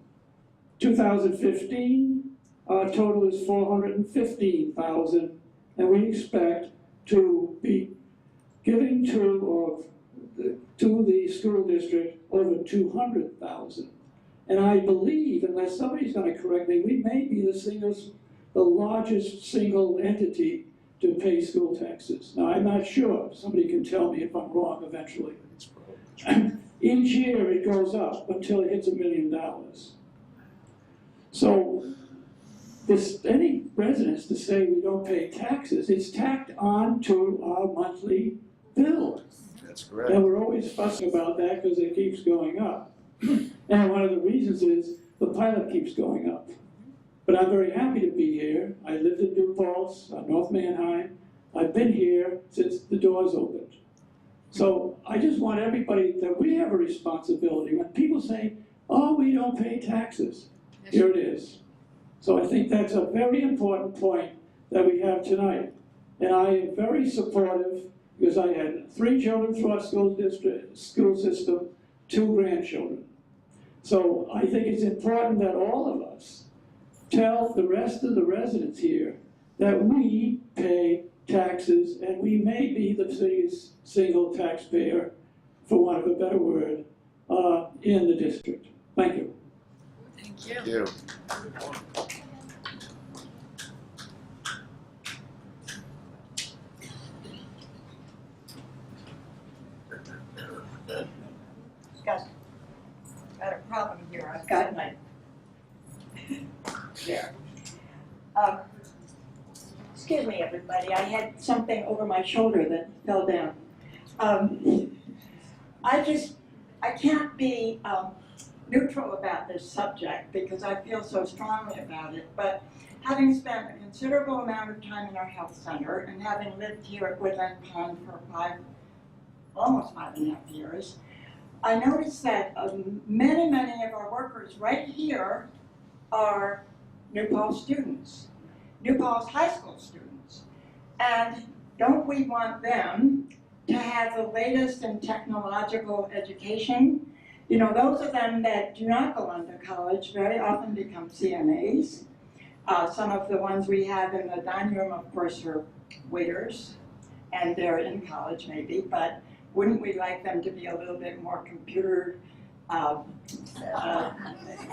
[SPEAKER 4] 2015, our total is 415,000, and we expect to be giving to the school district over 200,000. And I believe, unless somebody's going to correct me, we may be the largest single entity to pay school taxes. Now, I'm not sure. Somebody can tell me if I'm wrong eventually. Each year it goes up until it hits $1 million. So, any residents to say we don't pay taxes, it's tacked on to our monthly bill.
[SPEAKER 3] That's correct.
[SPEAKER 4] And we're always fussing about that because it keeps going up. And one of the reasons is the pilot keeps going up. But I'm very happy to be here. I lived in New Paltz, North Manheim. I've been here since the doors opened. So I just want everybody that we have a responsibility. When people say, oh, we don't pay taxes, here it is. So I think that's a very important point that we have tonight. And I am very supportive because I had 3 children through our school system, 2 grandchildren. So I think it's important that all of us tell the rest of the residents here that we pay taxes, and we may be the city's single taxpayer, for want of a better word, in the district. Thank you.
[SPEAKER 3] Thank you.
[SPEAKER 2] Got a problem here, I've got my, there. Excuse me, everybody, I had something over my shoulder that fell down. I can't be neutral about this subject because I feel so strongly about it, but having spent a considerable amount of time in our health center and having lived here at Woodland Pond for almost 5.5 years, I noticed that many of our workers right here are New Paltz students, New Paltz high school students. And don't we want them to have the latest in technological education? You know, those of them that do not go on to college very often become CNAs. Some of the ones we have in the dining room, of course, are waiters, and they're in college maybe, but wouldn't we like them to be a little bit more computer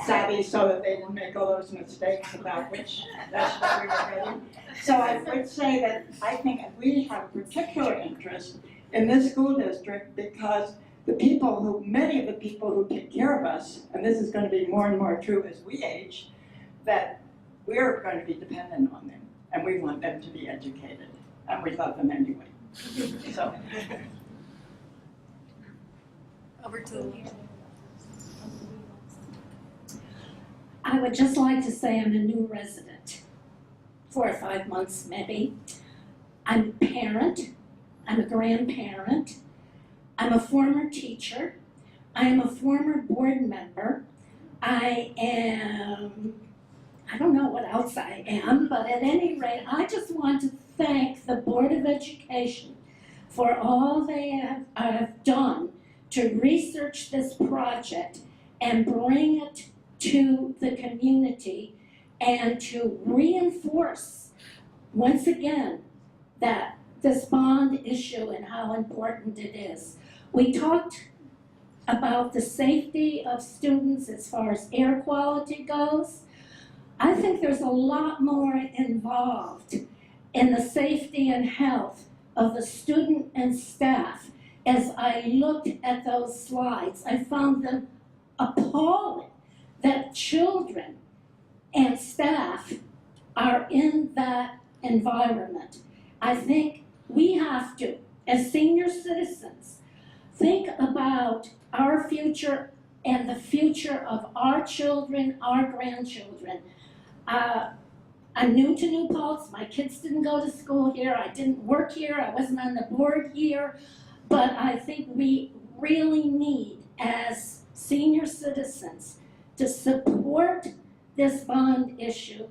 [SPEAKER 2] savvy so that they didn't make all those mistakes about which vegetable we were getting? So I would say that I think we have particular interest in this school district because many of the people who take care of us, and this is going to be more and more true as we age, that we're going to be dependent on them, and we want them to be educated, and we love them anyway. So.
[SPEAKER 1] Over to
[SPEAKER 9] I would just like to say I'm a new resident, 4 or 5 months maybe. I'm a parent, I'm a grandparent, I'm a former teacher, I am a former board member, I don't know what else I am, but at any rate, I just want to thank the Board of Education for all they have done to research this project and bring it to the community and to reinforce once again that this bond issue and how important it is. We talked about the safety of students as far as air quality goes. I think there's a lot more involved in the safety and health of the student and staff. As I looked at those slides, I found them appalling that children and staff are in that environment. I think we have to, as senior citizens, think about our future and the future of our children, our grandchildren. I'm new to New Paltz. My kids didn't go to school here. I didn't work here. I wasn't on the board here. But I think we really need, as senior citizens, to support this bond issue,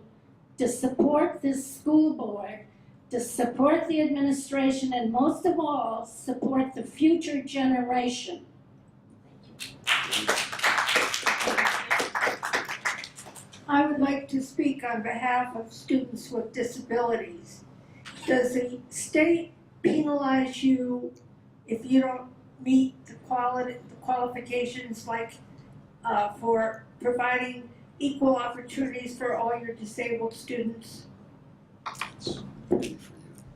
[SPEAKER 9] to support this school board, to support the administration, and most of all, support the future generation.
[SPEAKER 6] I would like to speak on behalf of students with disabilities. Does the state penalize you if you don't meet the qualifications like for providing equal opportunities for all your disabled students?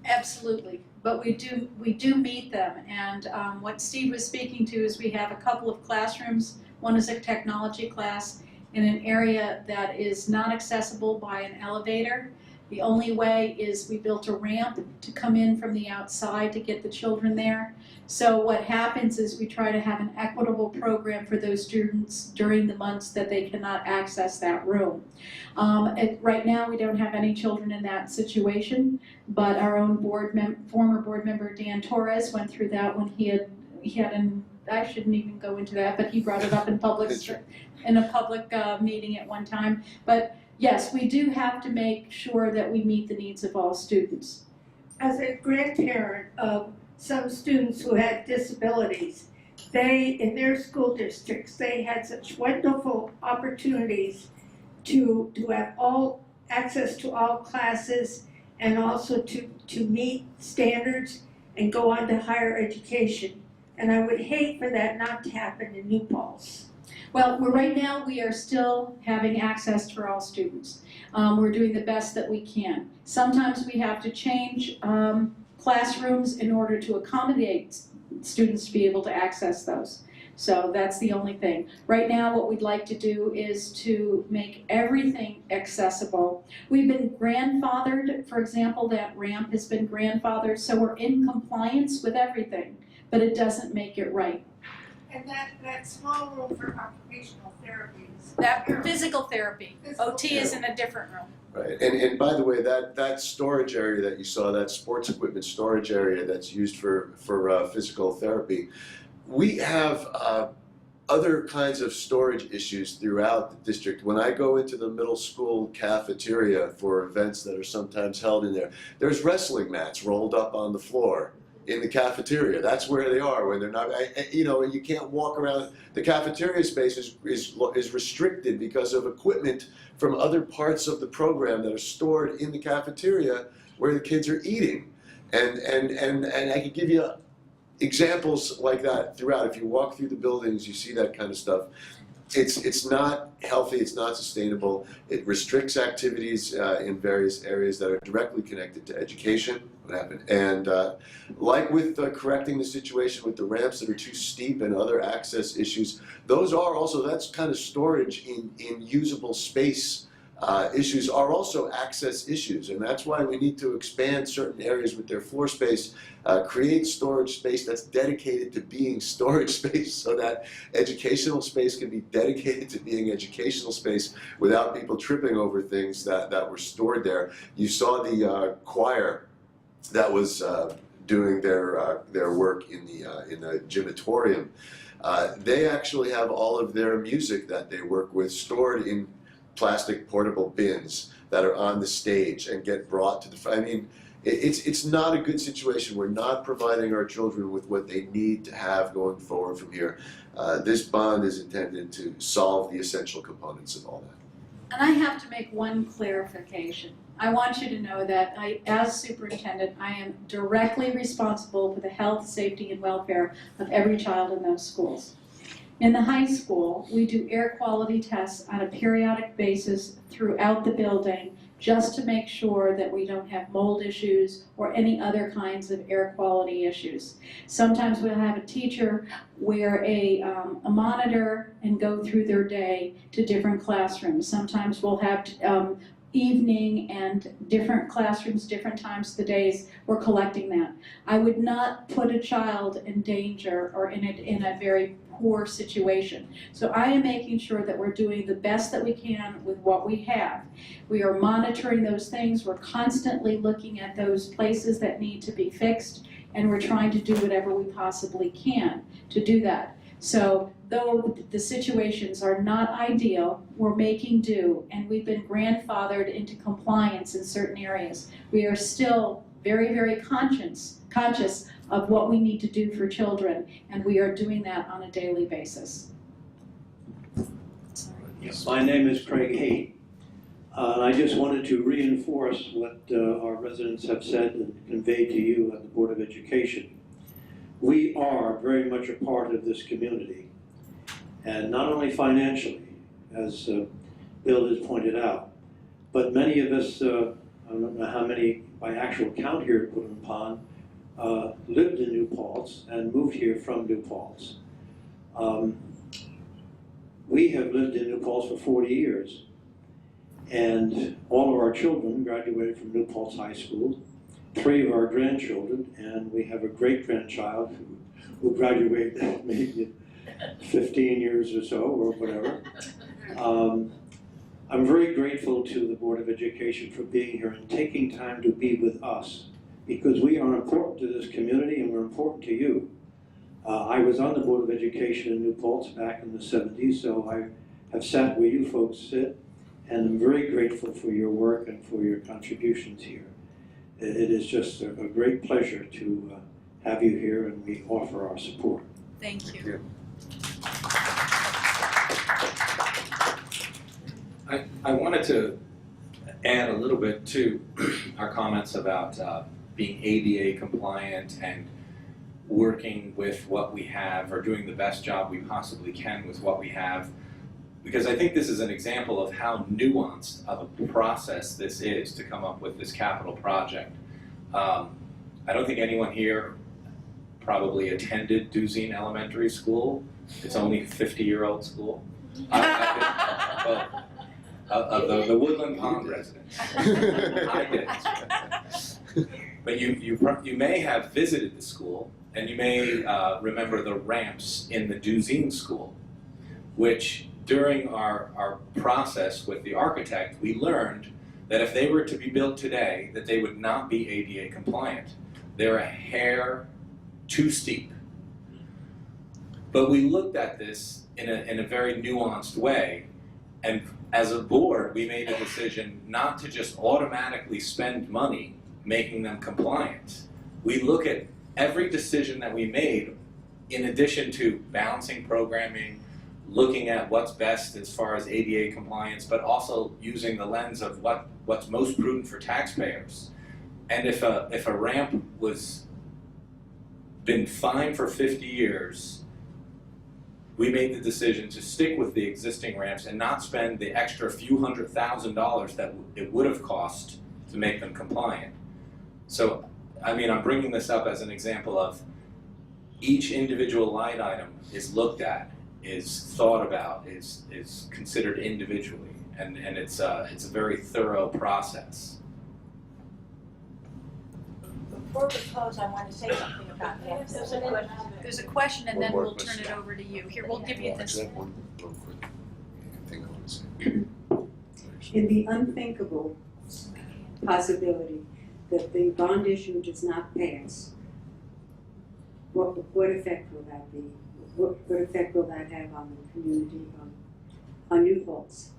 [SPEAKER 1] Absolutely, but we do meet them, and what Steve was speaking to is we have a couple of classrooms. One is a technology class in an area that is not accessible by an elevator. The only way is we built a ramp to come in from the outside to get the children there. So what happens is we try to have an equitable program for those students during the months that they cannot access that room. Right now we don't have any children in that situation, but our own former board member Dan Torres went through that when he had I shouldn't even go into that, but he brought it up in in a public meeting at one time. But yes, we do have to make sure that we meet the needs of all students.
[SPEAKER 6] As a grandparent of some students who had disabilities, in their school districts, they had such wonderful opportunities to have all access to all classes and also to meet standards and go on to higher education. And I would hate for that not to happen in New Paltz.
[SPEAKER 1] Well, right now, we are still having access for all students. We're doing the best that we can. Sometimes we have to change classrooms in order to accommodate students to be able to access those. So that's the only thing. Right now, what we'd like to do is to make everything accessible. We've been grandfathered, for example, that ramp has been grandfathered, so we're in compliance with everything, but it doesn't make it right.
[SPEAKER 8] And that small room for occupational therapies.
[SPEAKER 1] That physical therapy, OT is in a different room.
[SPEAKER 3] Right, and by the way, that storage area that you saw, that sports equipment storage area that's used for physical therapy, we have other kinds of storage issues throughout the district. When I go into the middle school cafeteria for events that are sometimes held in there, there's wrestling mats rolled up on the floor in the cafeteria. That's where they are when they're not, you can't walk around. The cafeteria space is restricted because of equipment from other parts of the program that are stored in the cafeteria where the kids are eating. And I could give you examples like that throughout. If you walk through the buildings, you see that kind of stuff. It's not healthy, it's not sustainable. It restricts activities in various areas that are directly connected to education. What happened? And like with correcting the situation with the ramps that are too steep and other access issues, those are also, that's kind of storage in usable space. Issues are also access issues, and that's why we need to expand certain areas with their floor space, create storage space that's dedicated to being storage space so that educational space can be dedicated to being educational space without people tripping over things that were stored there. You saw the choir that was doing their work in the gymatorium. They actually have all of their music that they work with stored in plastic portable bins that are on the stage and get brought to the, I mean, it's not a good situation. We're not providing our children with what they need to have going forward from here. This bond is intended to solve the essential components of all that.
[SPEAKER 1] And I have to make one clarification. I want you to know that as superintendent, I am directly responsible for the health, safety, and welfare of every child in those schools. In the high school, we do air quality tests on a periodic basis throughout the building just to make sure that we don't have mold issues or any other kinds of air quality issues. Sometimes we'll have a teacher wear a monitor and go through their day to different classrooms. Sometimes we'll have evening and different classrooms, different times of the days, we're collecting that. I would not put a child in danger or in a very poor situation. So I am making sure that we're doing the best that we can with what we have. We are monitoring those things, we're constantly looking at those places that need to be fixed, and we're trying to do whatever we possibly can to do that. So though the situations are not ideal, we're making do, and we've been grandfathered into compliance in certain areas. We are still very, very conscious of what we need to do for children, and we are doing that on a daily basis.
[SPEAKER 10] Yes, my name is Craig Haight. I just wanted to reinforce what our residents have said and conveyed to you at the Board of Education. We are very much a part of this community, and not only financially, as Bill has pointed out, but many of us, I don't know how many by actual count here at Woodland Pond, lived in New Paltz and moved here from New Paltz. We have lived in New Paltz for 40 years, and all of our children graduated from New Paltz High School, 3 of our grandchildren, and we have a great-grandchild who graduated maybe 15 years or so, or whatever. I'm very grateful to the Board of Education for being here and taking time to be with us, because we are important to this community and we're important to you. I was on the Board of Education in New Paltz back in the 70s, so I have sat where you folks sit, and I'm very grateful for your work and for your contributions here. It is just a great pleasure to have you here, and we offer our support.
[SPEAKER 1] Thank you.
[SPEAKER 5] I wanted to add a little bit to our comments about being ADA compliant and working with what we have, or doing the best job we possibly can with what we have, because I think this is an example of how nuanced of a process this is to come up with this capital project. I don't think anyone here probably attended Duzine Elementary School. It's only a 50-year-old school. Of the Woodland Pond residents. I did. But you may have visited the school, and you may remember the ramps in the Duzine School, which during our process with the architect, we learned that if they were to be built today, that they would not be ADA compliant. They're a hair too steep. But we looked at this in a very nuanced way, and as a board, we made a decision not to just automatically spend money making them compliant. We look at every decision that we made in addition to balancing programming, looking at what's best as far as ADA compliance, but also using the lens of what's most prudent for taxpayers. And if a ramp was been fine for 50 years, we made the decision to stick with the existing ramps and not spend the extra few $100,000 that it would have cost to make them compliant. So, I mean, I'm bringing this up as an example of each individual line item is looked at, is thought about, is considered individually, and it's a very thorough process.
[SPEAKER 11] Before we close, I want to say something about that.
[SPEAKER 1] There's a question, and
[SPEAKER 3] One
[SPEAKER 1] then
[SPEAKER 3] more
[SPEAKER 1] we'll turn it
[SPEAKER 3] question.
[SPEAKER 1] over to you. Here, we'll give you this.
[SPEAKER 3] Actually, I have one quick thing I want to say.
[SPEAKER 12] In the unthinkable possibility that the bond issue does not pass, what effect will that be? What effect will that have on the community, on New Paltz,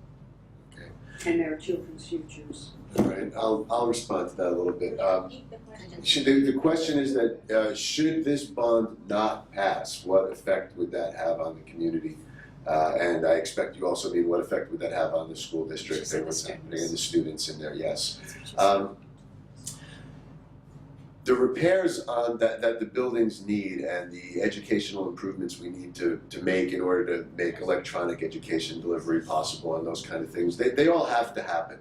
[SPEAKER 3] Okay.
[SPEAKER 12] and their children's futures?
[SPEAKER 3] All right, I'll respond to that a little bit. The question is that should this bond not pass, what effect would that have on the community? And I expect you also mean what effect would that have on the school district and what's happening and the students in there, yes. The repairs on that the buildings need and the educational improvements we need to make in order to make electronic education delivery possible and those kind of things, they all have to happen.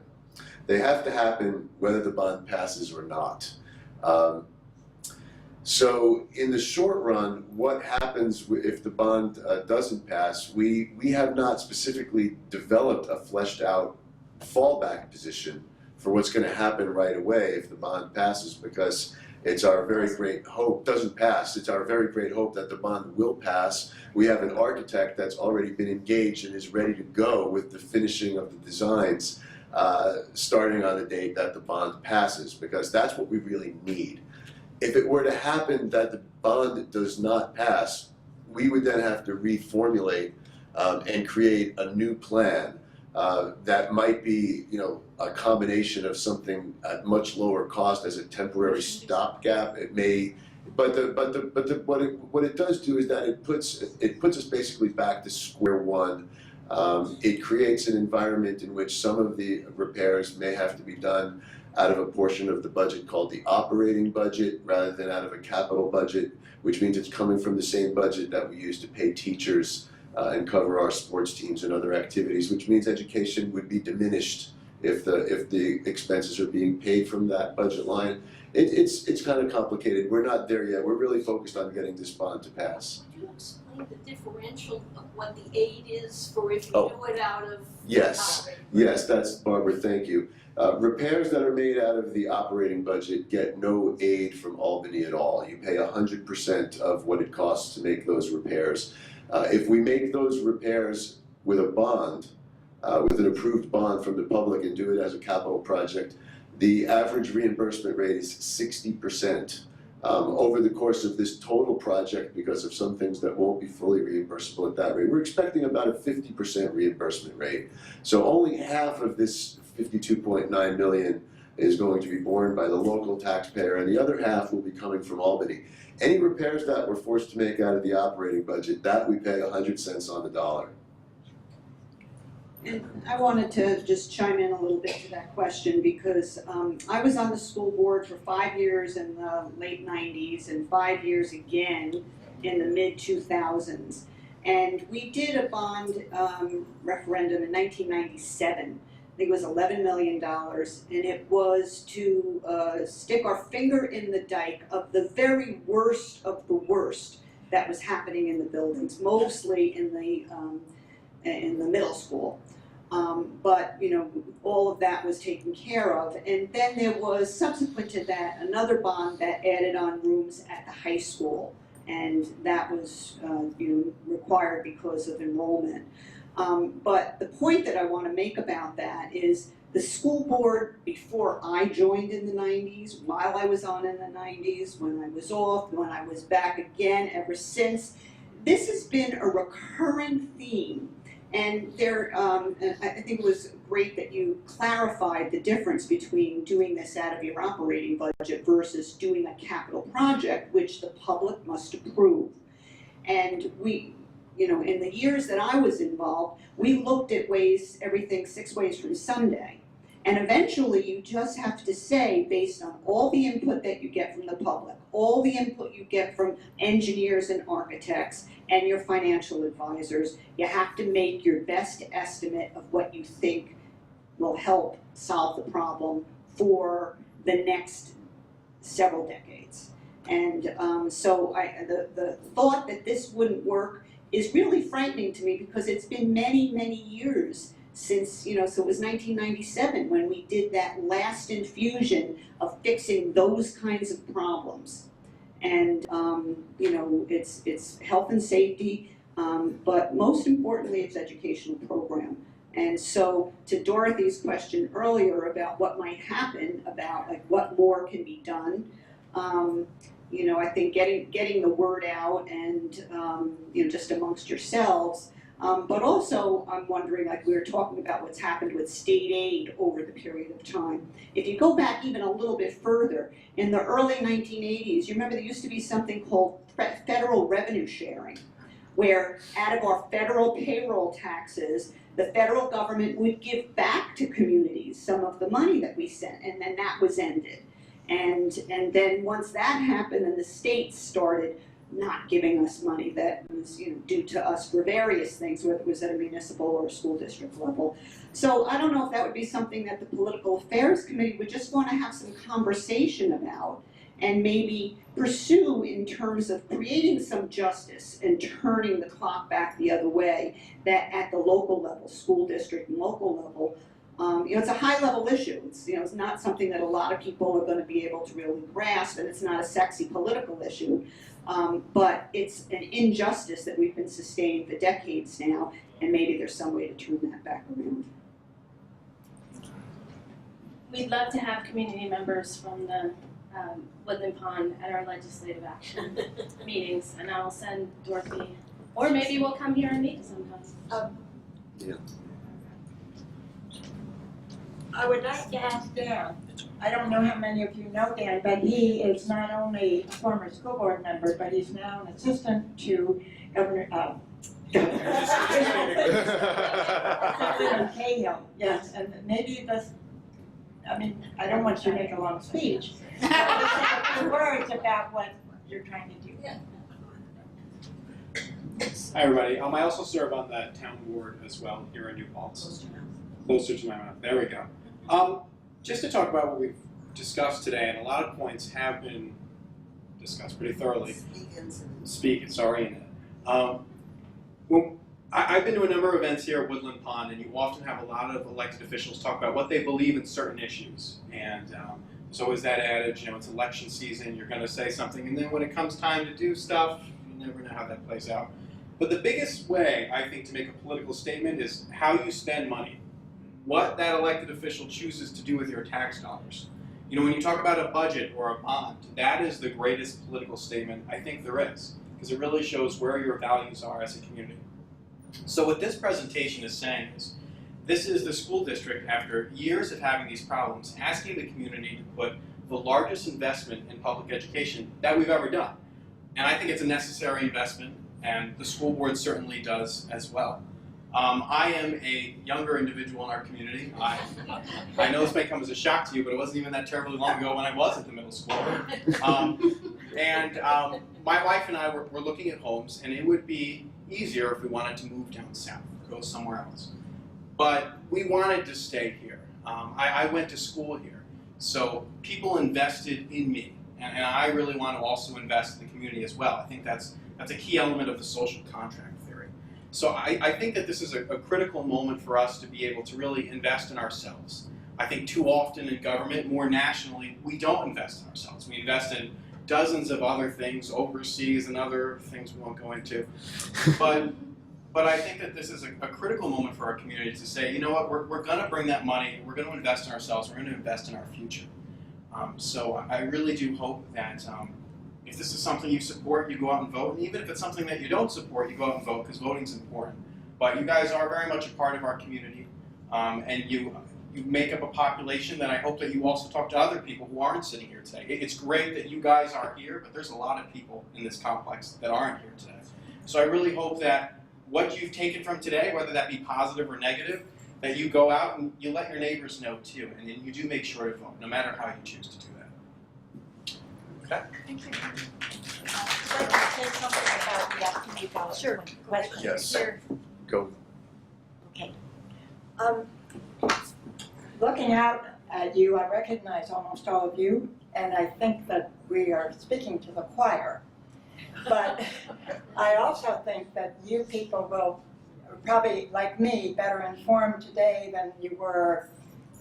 [SPEAKER 3] They have to happen whether the bond passes or not. So in the short run, what happens if the bond doesn't pass? We have not specifically developed a fleshed out fallback position for what's going to happen right away if the bond passes, because it's our very great hope, doesn't pass, it's our very great hope that the bond will pass. We have an architect that's already been engaged and is ready to go with the finishing of the designs starting on the date that the bond passes, because that's what we really need. If it were to happen that the bond does not pass, we would then have to reformulate and create a new plan that might be, a combination of something at much lower cost as a temporary stopgap. It may, what it does do is that it puts us basically back to square one. It creates an environment in which some of the repairs may have to be done out of a portion of the budget called the operating budget rather than out of a capital budget, which means it's coming from the same budget that we use to pay teachers and cover our sports teams and other activities, which means education would be diminished if the expenses are being paid from that budget line. It's kind of complicated. We're not there yet. We're really focused on getting this bond to pass.
[SPEAKER 13] Could you explain the differential of what the aid is for if you do it out of
[SPEAKER 3] Yes, that's Barbara, thank you. Repairs that are made out of the operating budget get no aid from Albany at all. You pay 100% of what it costs to make those repairs. If we make those repairs with a bond, with an approved bond from the public and do it as a capital project, the average reimbursement rate is 60%. Over the course of this total project, because of some things that won't be fully reimbursable at that rate, we're expecting about a 50% reimbursement rate. So only half of this 52.9 million is going to be borne by the local taxpayer, and the other half will be coming from Albany. Any repairs that we're forced to make out of the operating budget, that we pay 100 cents on the dollar.
[SPEAKER 14] And I wanted to just chime in a little bit to that question because I was on the school board for 5 years in the late 90s and 5 years again in the mid 2000s. And we did a bond referendum in 1997. I think it was $11 million, and it was to stick our finger in the dike of the very worst of the worst that was happening in the buildings, mostly in the middle school. But you know, all of that was taken care of, and then there was, subsequent to that, another bond that added on rooms at the high school, and that was required because of enrollment. But the point that I want to make about that is the school board, before I joined in the 90s, while I was on in the 90s, when I was off, when I was back again ever since, this has been a recurring theme. And I think it was great that you clarified the difference between doing this out of your operating budget versus doing a capital project, which the public must approve. And we, in the years that I was involved, we looked at everything 6 ways from Sunday. And eventually you just have to say, based on all the input that you get from the public, all the input you get from engineers and architects and your financial advisors, you have to make your best estimate of what you think will help solve the problem for the next several decades. And so the thought that this wouldn't work is really frightening to me because it's been many, many years since, so it was 1997 when we did that last infusion of fixing those kinds of problems. And, it's health and safety, but most importantly, it's educational program. And so to Dorothy's question earlier about what might happen, about like what more can be done, I think getting the word out and, just amongst yourselves. But also, I'm wondering, like we were talking about what's happened with state aid over the period of time. If you go back even a little bit further, in the early 1980s, you remember there used to be something called federal revenue sharing, where out of our federal payroll taxes, the federal government would give back to communities some of the money that we sent, and then that was ended. And then once that happened and the states started not giving us money that was due to us for various things, whether it was at a municipal or a school district level. So I don't know if that would be something that the Political Affairs Committee would just want to have some conversation about and maybe pursue in terms of creating some justice and turning the clock back the other way, that at the local level, school district and local level, it's a high level issue. It's not something that a lot of people are going to be able to really grasp, and it's not a sexy political issue. But it's an injustice that we've been sustaining for decades now, and maybe there's some way to turn that back around.
[SPEAKER 7] We'd love to have community members from the Woodland Pond at our legislative action meetings, and I'll send Dorothy, or maybe we'll come here and meet sometimes.
[SPEAKER 3] Yeah.
[SPEAKER 2] I would like to ask Dan. I don't know how many of you know Dan, but he is not only a former school board member, but he's now an assistant to Governor Cahill. Yes, and maybe this. I don't want you to make a long speech. Just say a few words about what you're trying to do.
[SPEAKER 13] Yeah.
[SPEAKER 15] Hi everybody. I also serve on the town board as well here in New Paltz. Closer to my mouth. There we go. Just to talk about what we've discussed today, and a lot of points have been discussed pretty thoroughly. Well, I've been to a number of events here at Woodland Pond, and you often have a lot of elected officials talk about what they believe in certain issues. And there's always that adage, it's election season, you're going to say something, and then when it comes time to do stuff, you never know how that plays out. But the biggest way, I think, to make a political statement is how you spend money. What that elected official chooses to do with your tax dollars. When you talk about a budget or a bond, that is the greatest political statement I think there is, because it really shows where your values are as a community. So what this presentation is saying is, this is the school district, after years of having these problems, asking the community to put the largest investment in public education that we've ever done. And I think it's a necessary investment, and the school board certainly does as well. I am a younger individual in our community. I know this may come as a shock to you, but it wasn't even that terribly long ago when I was at the middle school. My wife and I were looking at homes, and it would be easier if we wanted to move down south, go somewhere else. But we wanted to stay here. I went to school here, so people invested in me, and I really want to also invest in the community as well. I think that's a key element of the social contract theory. So I think that this is a critical moment for us to be able to really invest in ourselves. I think too often in government, more nationally, we don't invest in ourselves. We invest in dozens of other things overseas and other things we won't go into. But I think that this is a critical moment for our community to say, you know what, we're going to bring that money, we're going to invest in ourselves, we're going to invest in our future. So I really do hope that if this is something you support, you go out and vote. And even if it's something that you don't support, you go out and vote, because voting is important. But you guys are very much a part of our community, and you make up a population that I hope that you also talk to other people who aren't sitting here today. It's great that you guys are here, but there's a lot of people in this complex that aren't here today. So I really hope that what you've taken from today, whether that be positive or negative, that you go out and you let your neighbors know too, and then you do make sure to vote, no matter how you choose to do that. Okay?
[SPEAKER 11] Thank you. I'd like to say something about the absentee ballot.
[SPEAKER 12] Sure.
[SPEAKER 11] Question.
[SPEAKER 3] Yes.
[SPEAKER 11] Sure.
[SPEAKER 3] Go.
[SPEAKER 11] Okay.
[SPEAKER 2] Looking out at you, I recognize almost all of you, and I think that we are speaking to the choir. But I also think that you people will probably, like me, better informed today than you were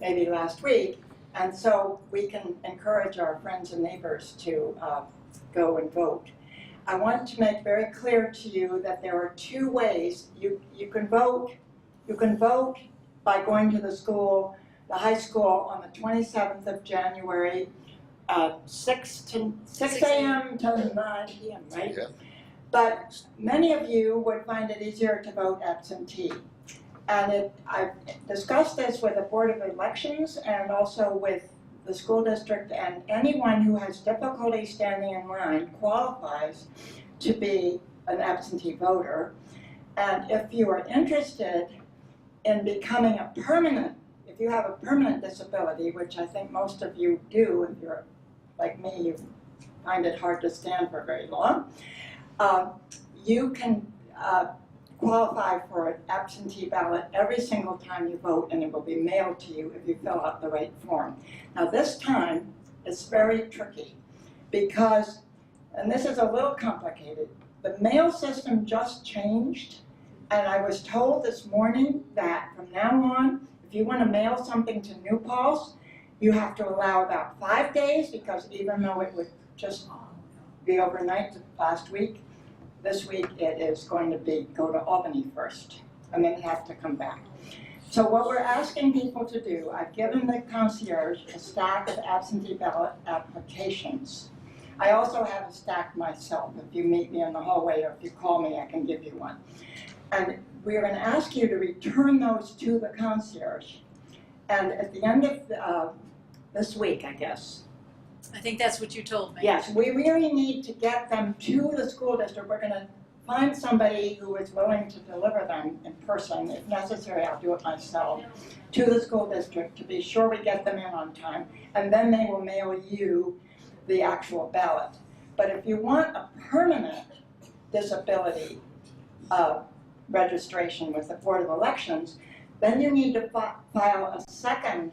[SPEAKER 2] maybe last week. And so we can encourage our friends and neighbors to go and vote. I want to make very clear to you that there are two ways you can vote. You can vote by going to the school, the high school, on the 27th of January, 6 a.m. to 9 p.m., right?
[SPEAKER 3] Yeah.
[SPEAKER 2] But many of you would find it easier to vote absentee. And I've discussed this with the Board of Elections and also with the school district, and anyone who has difficulty standing in line qualifies to be an absentee voter. And if you are interested in becoming a permanent, if you have a permanent disability, which I think most of you do, if you're like me, you find it hard to stand for very long, you can qualify for an absentee ballot every single time you vote, and it will be mailed to you if you fill out the right form. Now this time, it's very tricky because, and this is a little complicated, the mail system just changed, and I was told this morning that from now on, if you want to mail something to New Paltz, you have to allow about 5 days, because even though it would just be overnight last week, this week it is going to go to Albany first, and then have to come back. So what we're asking people to do, I've given the concierge a stack of absentee ballot applications. I also have a stack myself. If you meet me in the hallway or if you call me, I can give you one. And we're going to ask you to return those to the concierge. And at the end of this week, I guess.
[SPEAKER 1] I think that's what you told me.
[SPEAKER 2] Yes, we really need to get them to the school district. We're going to find somebody who is willing to deliver them in person. If necessary, I'll do it myself, to the school district to be sure we get them in on time. And then they will mail you the actual ballot. But if you want a permanent disability registration with the Board of Elections, then you need to file a second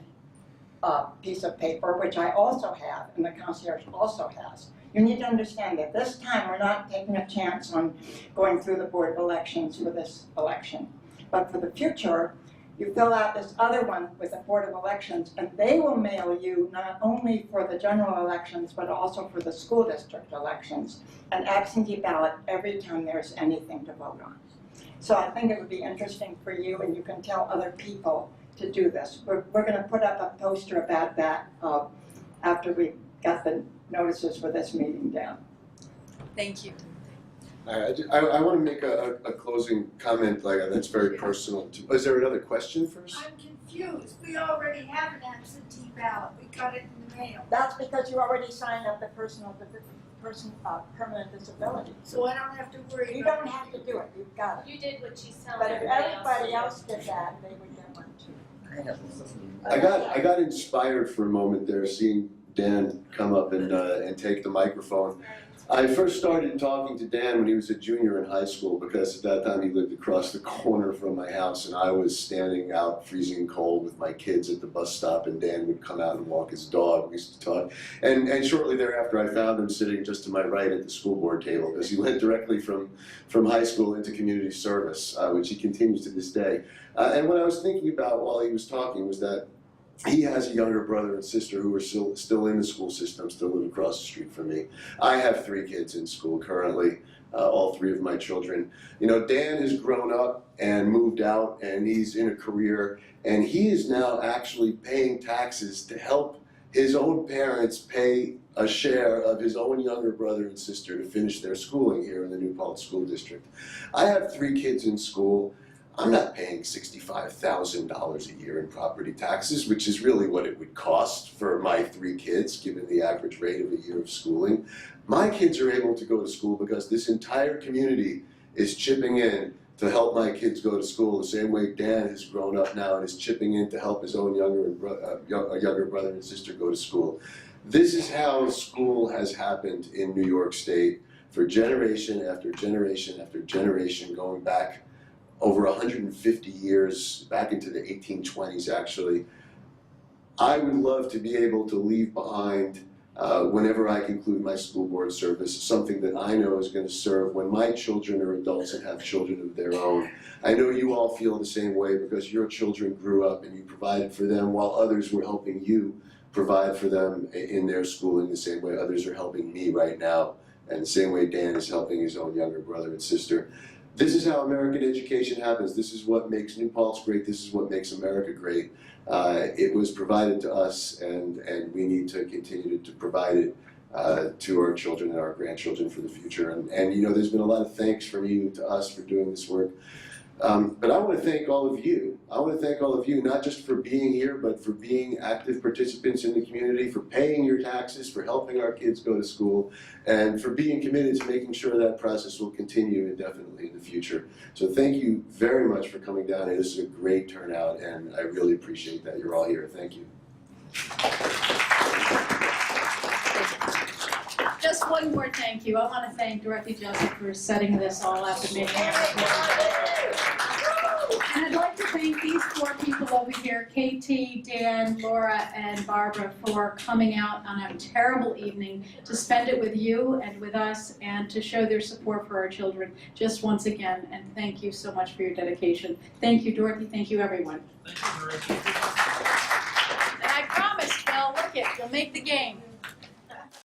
[SPEAKER 2] piece of paper, which I also have, and the concierge also has. You need to understand that this time we're not taking a chance on going through the Board of Elections for this election. But for the future, you fill out this other one with the Board of Elections, and they will mail you not only for the general elections, but also for the school district elections, an absentee ballot every time there's anything to vote on. So I think it would be interesting for you, and you can tell other people to do this. We're going to put up a poster about that after we got the notices for this meeting down.
[SPEAKER 1] Thank you.
[SPEAKER 3] I want to make a closing comment that's very personal. Is there another question first?
[SPEAKER 8] I'm confused. We already have an absentee ballot. We got it in the mail.
[SPEAKER 2] That's because you already signed up the personal
[SPEAKER 11] person, permanent disability.
[SPEAKER 8] So I don't have to worry
[SPEAKER 11] You
[SPEAKER 8] about
[SPEAKER 11] don't have to do it, you've got it.
[SPEAKER 7] You did what she's telling
[SPEAKER 11] But if everybody
[SPEAKER 7] else
[SPEAKER 11] else did that, they would get one too.
[SPEAKER 3] I got inspired for a moment there, seeing Dan come up and take the microphone. I first started talking to Dan when he was a junior in high school, because at that time he lived across the corner from my house, and I was standing out freezing cold with my kids at the bus stop, and Dan would come out and walk his dog. We used to talk, and shortly thereafter I found him sitting just to my right at the school board table, because he went directly from high school into community service, which he continues to this day. And what I was thinking about while he was talking was that he has a younger brother and sister who are still in the school system, still live across the street from me. I have 3 kids in school currently, all 3 of my children. You know, Dan has grown up and moved out, and he's in a career, and he is now actually paying taxes to help his own parents pay a share of his own younger brother and sister to finish their schooling here in the New Paltz School District. I have 3 kids in school. I'm not paying $65,000 a year in property taxes, which is really what it would cost for my 3 kids, given the average rate of a year of schooling. My kids are able to go to school because this entire community is chipping in to help my kids go to school, the same way Dan has grown up now and is chipping in to help his own younger brother and sister go to school. This is how school has happened in New York State for generation after generation after generation, going back over 150 years, back into the 1820s actually. I would love to be able to leave behind, whenever I conclude my school board service, something that I know is going to serve when my children are adults and have children of their own. I know you all feel the same way, because your children grew up and you provided for them while others were helping you provide for them in their schooling, the same way others are helping me right now, and the same way Dan is helping his own younger brother and sister. This is how American education happens. This is what makes New Paltz great. This is what makes America great. It was provided to us, and we need to continue to provide it to our children and our grandchildren for the future. And you know, there's been a lot of thanks from you to us for doing this work. But I want to thank all of you. I want to thank all of you, not just for being here, but for being active participants in the community, for paying your taxes, for helping our kids go to school, and for being committed to making sure that process will continue indefinitely in the future. So thank you very much for coming down here. This is a great turnout, and I really appreciate that you're all here. Thank you.
[SPEAKER 1] Just one more thank you. I want to thank Dorothy Jessup for setting this all up and making it. And I'd like to thank these 4 people over here, KT, Dan, Laura, and Barbara, for coming out on a terrible evening to spend it with you and with us, and to show their support for our children just once again. And thank you so much for your dedication. Thank you, Dorothy. Thank you, everyone.
[SPEAKER 5] Thank you, Dorothy.
[SPEAKER 1] And I promised, Phil, look it, you'll make the game.